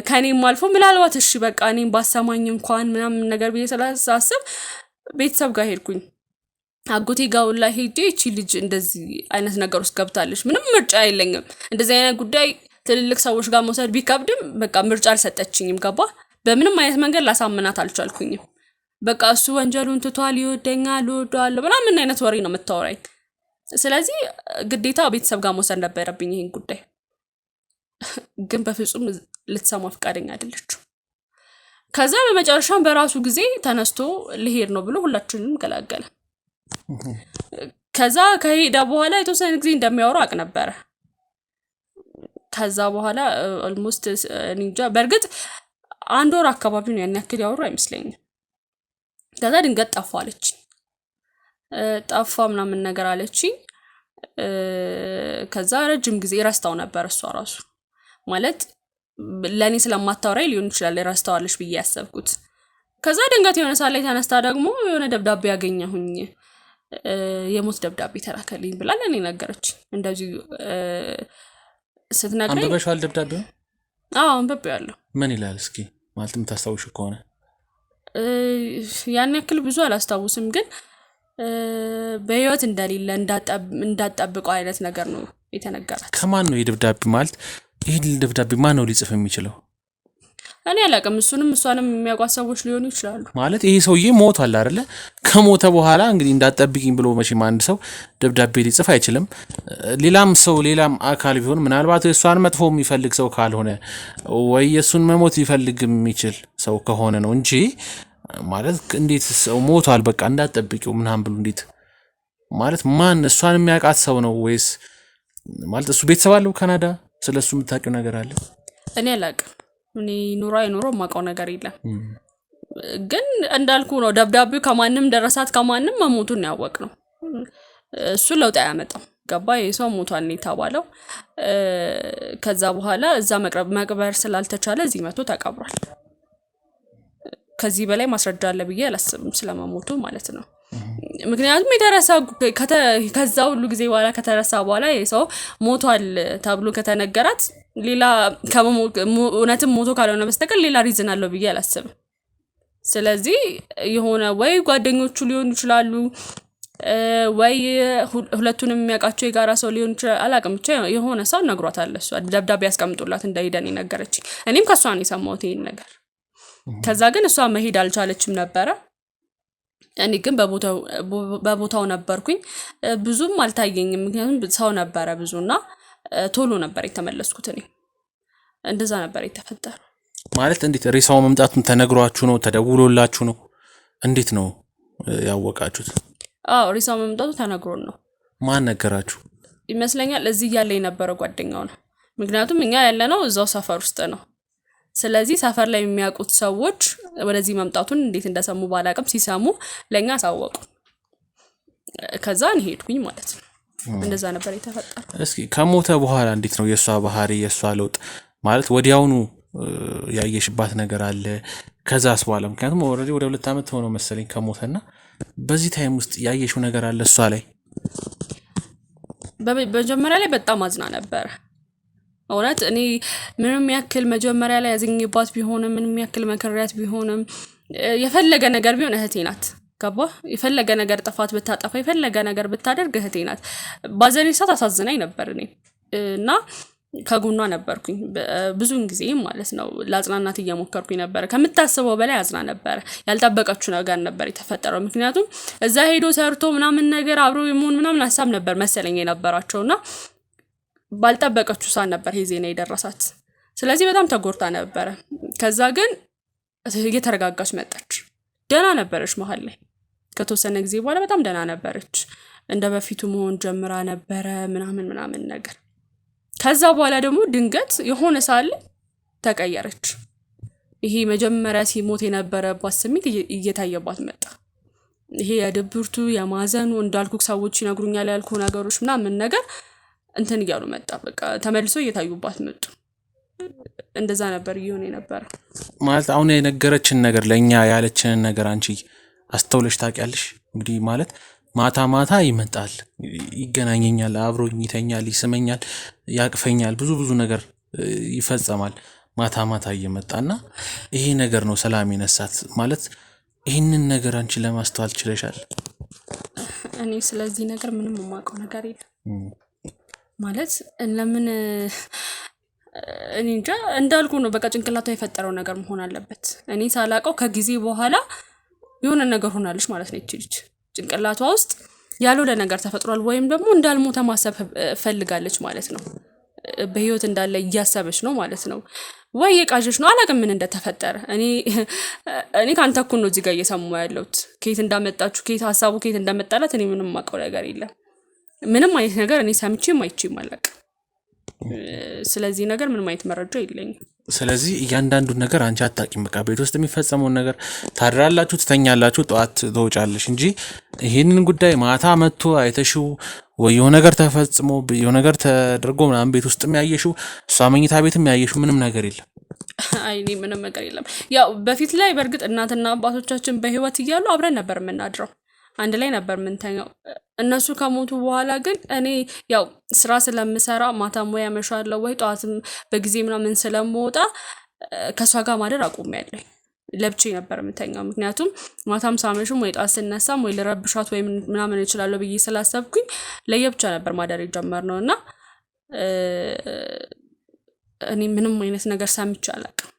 ከኔም አልፎ ምናልባት እሺ በቃ እኔም ባሰማኝ እንኳን ምናምን ነገር ብዬ ስላሳስብ ቤተሰብ ጋር ሄድኩኝ። አጎቴ ጋር ሁላ ሄጄ እቺ ልጅ እንደዚህ አይነት ነገር ውስጥ ገብታለች፣ ምንም ምርጫ የለኝም። እንደዚህ አይነት ጉዳይ ትልልቅ ሰዎች ጋር መውሰድ ቢከብድም በቃ ምርጫ አልሰጠችኝም። ገባ? በምንም አይነት መንገድ ላሳምናት አልቻልኩኝም። በቃ እሱ ወንጀሉን ትቷል ይወደኛል እወደዋለሁ ምናምን አይነት ወሬ ነው የምታወራኝ። ስለዚህ ግዴታ ቤተሰብ ጋር መውሰድ ነበረብኝ ይሄን ጉዳይ። ግን በፍጹም ልትሰማ ፈቃደኛ አይደለችም። ከዛ በመጨረሻም በራሱ ጊዜ ተነስቶ ልሄድ ነው ብሎ ሁላችንም ገላገለ። ከዛ ከሄደ በኋላ የተወሰነ ጊዜ እንደሚያወሩ አቅ ነበረ። ከዛ በኋላ ኦልሞስት እንጃ በእርግጥ 1 ወር አካባቢ ነው ያን ያክል ያወሩ አይመስለኝም። ከዛ ድንገት ጠፋ አለችኝ። ጠፋ ምናምን ነገር አለችኝ። ከዛ ረጅም ጊዜ ረስታው ነበር እሷ ራሱ ማለት ለኔ ስለማታወራይ ሊሆን ይችላል ረስታዋለሽ ብዬ ያሰብኩት። ከዛ ድንገት የሆነ ሰዓት ላይ ተነስታ ደግሞ የሆነ ደብዳቤ ያገኘሁኝ የሞት ደብዳቤ ተላከልኝ ብላ ለኔ ነገረች። እንደዚህ ስትነግረኝ አንብበሽዋል ደብዳቤው? አዎ አንብቤዋለሁ። ምን ይላል እስኪ ማለት የምታስታውሽ ከሆነ? ያን ያክል ብዙ አላስታውስም ግን በህይወት እንደሌለ እንዳጠብቀው አይነት ነገር ነው የተነገራት። ከማን ነው የደብዳቤ ማለት ይሄ ደብዳቤ ማን ነው ሊጽፍ የሚችለው? እኔ አላውቅም። እሱንም እሷንም የሚያውቋት ሰዎች ሊሆኑ ይችላሉ። ማለት ይሄ ሰውዬ ሞቷል አይደለ? ከሞተ በኋላ እንግዲህ እንዳትጠብቂኝ ብሎ መቼም አንድ ሰው ደብዳቤ ሊጽፍ አይችልም። ሌላም ሰው ሌላም አካል ቢሆን ምናልባት እሷን መጥፎ የሚፈልግ ሰው ካልሆነ ወይ የሱን መሞት ሊፈልግ የሚችል ሰው ከሆነ ነው እንጂ ማለት እንዴት ሰው ሞቷል በቃ እንዳትጠብቂው ምናምን ብሎ እንዴት ማለት ማን እሷን የሚያውቃት ሰው ነው ወይስ ማለት እሱ ቤተሰብ አለው ካናዳ? ስለሱ የምታውቂው ነገር አለ? እኔ አላውቅም። እኔ ኑሮ አይኑሮ የማውቀው ነገር የለም። ግን እንዳልኩ ነው ደብዳቤው ከማንም ደረሳት ከማንም መሞቱን ያወቅነው። እሱ ለውጥ አያመጣም። ገባ የሰው ሞቷል ነው የተባለው። ከዛ በኋላ እዛ መቅበር ስላልተቻለ እዚህ መቶ ተቀብሯል። ከዚህ በላይ ማስረጃ አለ ብዬ አላስብም ስለመሞቱ ማለት ነው። ምክንያቱም የተረሳ ከዛ ሁሉ ጊዜ በኋላ ከተረሳ በኋላ የሰው ሞቷል ተብሎ ከተነገራት ሌላ እውነትም ሞቶ ካልሆነ በስተቀር ሌላ ሪዝን አለው ብዬ አላስብም። ስለዚህ የሆነ ወይ ጓደኞቹ ሊሆኑ ይችላሉ ወይ ሁለቱንም የሚያውቃቸው የጋራ ሰው ሊሆን ይችላል አላውቅም። ብቻ የሆነ ሰው ነግሯታል። እሷ ደብዳቤ ያስቀምጡላት እንዳይደን ነገረችኝ። እኔም ከሷ ነው የሰማሁት ይሄን ነገር። ከዛ ግን እሷ መሄድ አልቻለችም ነበረ። እኔ ግን በቦታው ነበርኩኝ። ብዙም አልታየኝም ምክንያቱም ሰው ነበረ ብዙና ቶሎ ነበር የተመለስኩት። እኔ እንደዛ ነበር የተፈጠረው። ማለት እንዴት ሬሳው መምጣቱን ተነግሯችሁ ነው ተደውሎላችሁ ነው እንዴት ነው ያወቃችሁት? አዎ ሬሳው መምጣቱ ተነግሮን ነው። ማን ነገራችሁ? ይመስለኛል እዚህ ያለ የነበረው ጓደኛው ነው። ምክንያቱም እኛ ያለነው እዛው ሰፈር ውስጥ ነው። ስለዚህ ሰፈር ላይ የሚያውቁት ሰዎች ወደዚህ መምጣቱን እንዴት እንደሰሙ ባላቅም ሲሰሙ ለኛ አሳወቁ። ከዛ ሄድኩኝ ማለት ነው። እንደዛ ነበር የተፈጠረው። እስኪ ከሞተ በኋላ እንዴት ነው የሷ ባህሪ የሷ ለውጥ ማለት ወዲያውኑ ያየሽባት ነገር አለ? ከዛስ በኋላ ምክንያቱም ኦሬዲ ወደ 2 አመት ሆኖ መሰለኝ ከሞተና በዚህ ታይም ውስጥ ያየሽው ነገር አለ እሷ ላይ? በመጀመሪያ ላይ በጣም አዝና ነበር። እውነት እኔ ምንም ያክል መጀመሪያ ላይ ያዘኝባት ቢሆንም ምንም ያክል መከሪያት ቢሆንም የፈለገ ነገር ቢሆን እህቴ ናት። ገባ? የፈለገ ነገር ጥፋት ብታጠፋ የፈለገ ነገር ብታደርግ እህቴ ናት። ባዘኔ ሰዓት አሳዝናኝ ነበር እኔ እና ከጎኗ ነበርኩኝ ብዙን ጊዜ ማለት ነው። ላጽናናት እየሞከርኩኝ ነበር። ከምታስበው በላይ አዝና ነበር። ያልጠበቀችው ነገር ነበር የተፈጠረው። ምክንያቱም እዛ ሄዶ ሰርቶ ምናምን ነገር አብሮ የመሆን ምናምን ሀሳብ ነበር መሰለኝ የነበራቸውና ባልጠበቀችው ሰዓት ነበር ይሄ ዜና የደረሳት። ስለዚህ በጣም ተጎድታ ነበር። ከዛ ግን እየተረጋጋች መጣች። ደህና ነበረች። መሀል ላይ ከተወሰነ ጊዜ በኋላ በጣም ደህና ነበረች። እንደ በፊቱ መሆን ጀምራ ነበረ ምናምን ነገር። ከዛ በኋላ ደግሞ ድንገት የሆነ ሰዓት ላይ ተቀየረች። ይሄ መጀመሪያ ሲሞት የነበረባት ስሜት እየታየባት መጣ። ይሄ የድብርቱ የማዘኑ እንዳልኩ ሰዎች ይነግሩኛል ያልኩ ነገሮች ምናምን ነገር እንትን እያሉ መጣ። በቃ ተመልሶ እየታዩባት መጡ። እንደዛ ነበር እየሆነ ነበር ማለት። አሁን የነገረችን ነገር ለኛ ያለችን ነገር አንቺ አስተውለሽ ታውቂያለሽ? እንግዲህ ማለት ማታ ማታ ይመጣል፣ ይገናኘኛል፣ አብሮኝ ይተኛል፣ ይስመኛል፣ ያቅፈኛል፣ ብዙ ነገር ይፈጸማል ማታ ማታ እየመጣና ይሄ ነገር ነው ሰላም ይነሳት ማለት። ይሄንን ነገር አንቺ ለማስተዋል ችለሻል? እኔ ስለዚህ ነገር ምንም የማውቀው ነገር የለም ማለት ለምን እኔ እንጃ እንዳልኩ ነው። በቃ ጭንቅላቷ የፈጠረው ነገር መሆን አለበት። እኔ ሳላውቀው ከጊዜ በኋላ የሆነ ነገር ሆናለች ማለት ነው። ልጅ ጭንቅላቷ ውስጥ ያልሆነ ነገር ተፈጥሯል ወይም ደግሞ እንዳልሞተ ማሰብ ፈልጋለች ማለት ነው። በህይወት እንዳለ እያሰበች ነው ማለት ነው። ወይ የቃዠች ነው አላውቅም ምን እንደተፈጠረ። እኔ ካንተ እኮ ነው እዚህ ጋር እየሰማሁ ያለሁት። ከየት እንዳመጣችሁ ሀሳቡ ከየት እንደመጣላት እኔ ምንም የማውቀው ነገር የለም። ምንም አይነት ነገር እኔ ሰምቼም አይቼም አላውቅም። ስለዚህ ነገር ምንም አይነት መረጃ የለኝም። ስለዚህ እያንዳንዱን ነገር አንቺ አታውቂም። በቃ ቤት ውስጥ የሚፈጸመውን ነገር ታድራላችሁ፣ ትተኛላችሁ፣ ጠዋት ትወጫለሽ እንጂ ይህንን ጉዳይ ማታ መጥቶ አይተሽው ወይ የሆነ ነገር ተፈጽሞ የሆነ ነገር ተደርጎ ምናምን ቤት ውስጥ የሚያየሽው እሷ መኝታ ቤት የሚያየሽው ምንም ነገር የለም። አይ እኔ ምንም ነገር የለም። ያው በፊት ላይ በእርግጥ እናትና አባቶቻችን በህይወት እያሉ አብረን ነበር የምናድረው፣ አንድ ላይ ነበር ምንተኛው። እነሱ ከሞቱ በኋላ ግን እኔ ያው ስራ ስለምሰራ ማታም ወይ አመሻለሁ ወይ ጠዋትም በጊዜ ምናምን ስለምወጣ ከሷ ጋር ማደር አቁሜያለሁ። ለብቻዬ ነበር የምተኛው። ምክንያቱም ማታም ሳመሽም ወይ ጠዋት ስነሳም ወይ ልረብሻት ወይ ምናምን እችላለሁ ብዬ ስላሰብኩኝ ለየብቻ ነበር ማደር የጀመርነው እና እኔ ምንም አይነት ነገር ሰምቼ አላውቅም።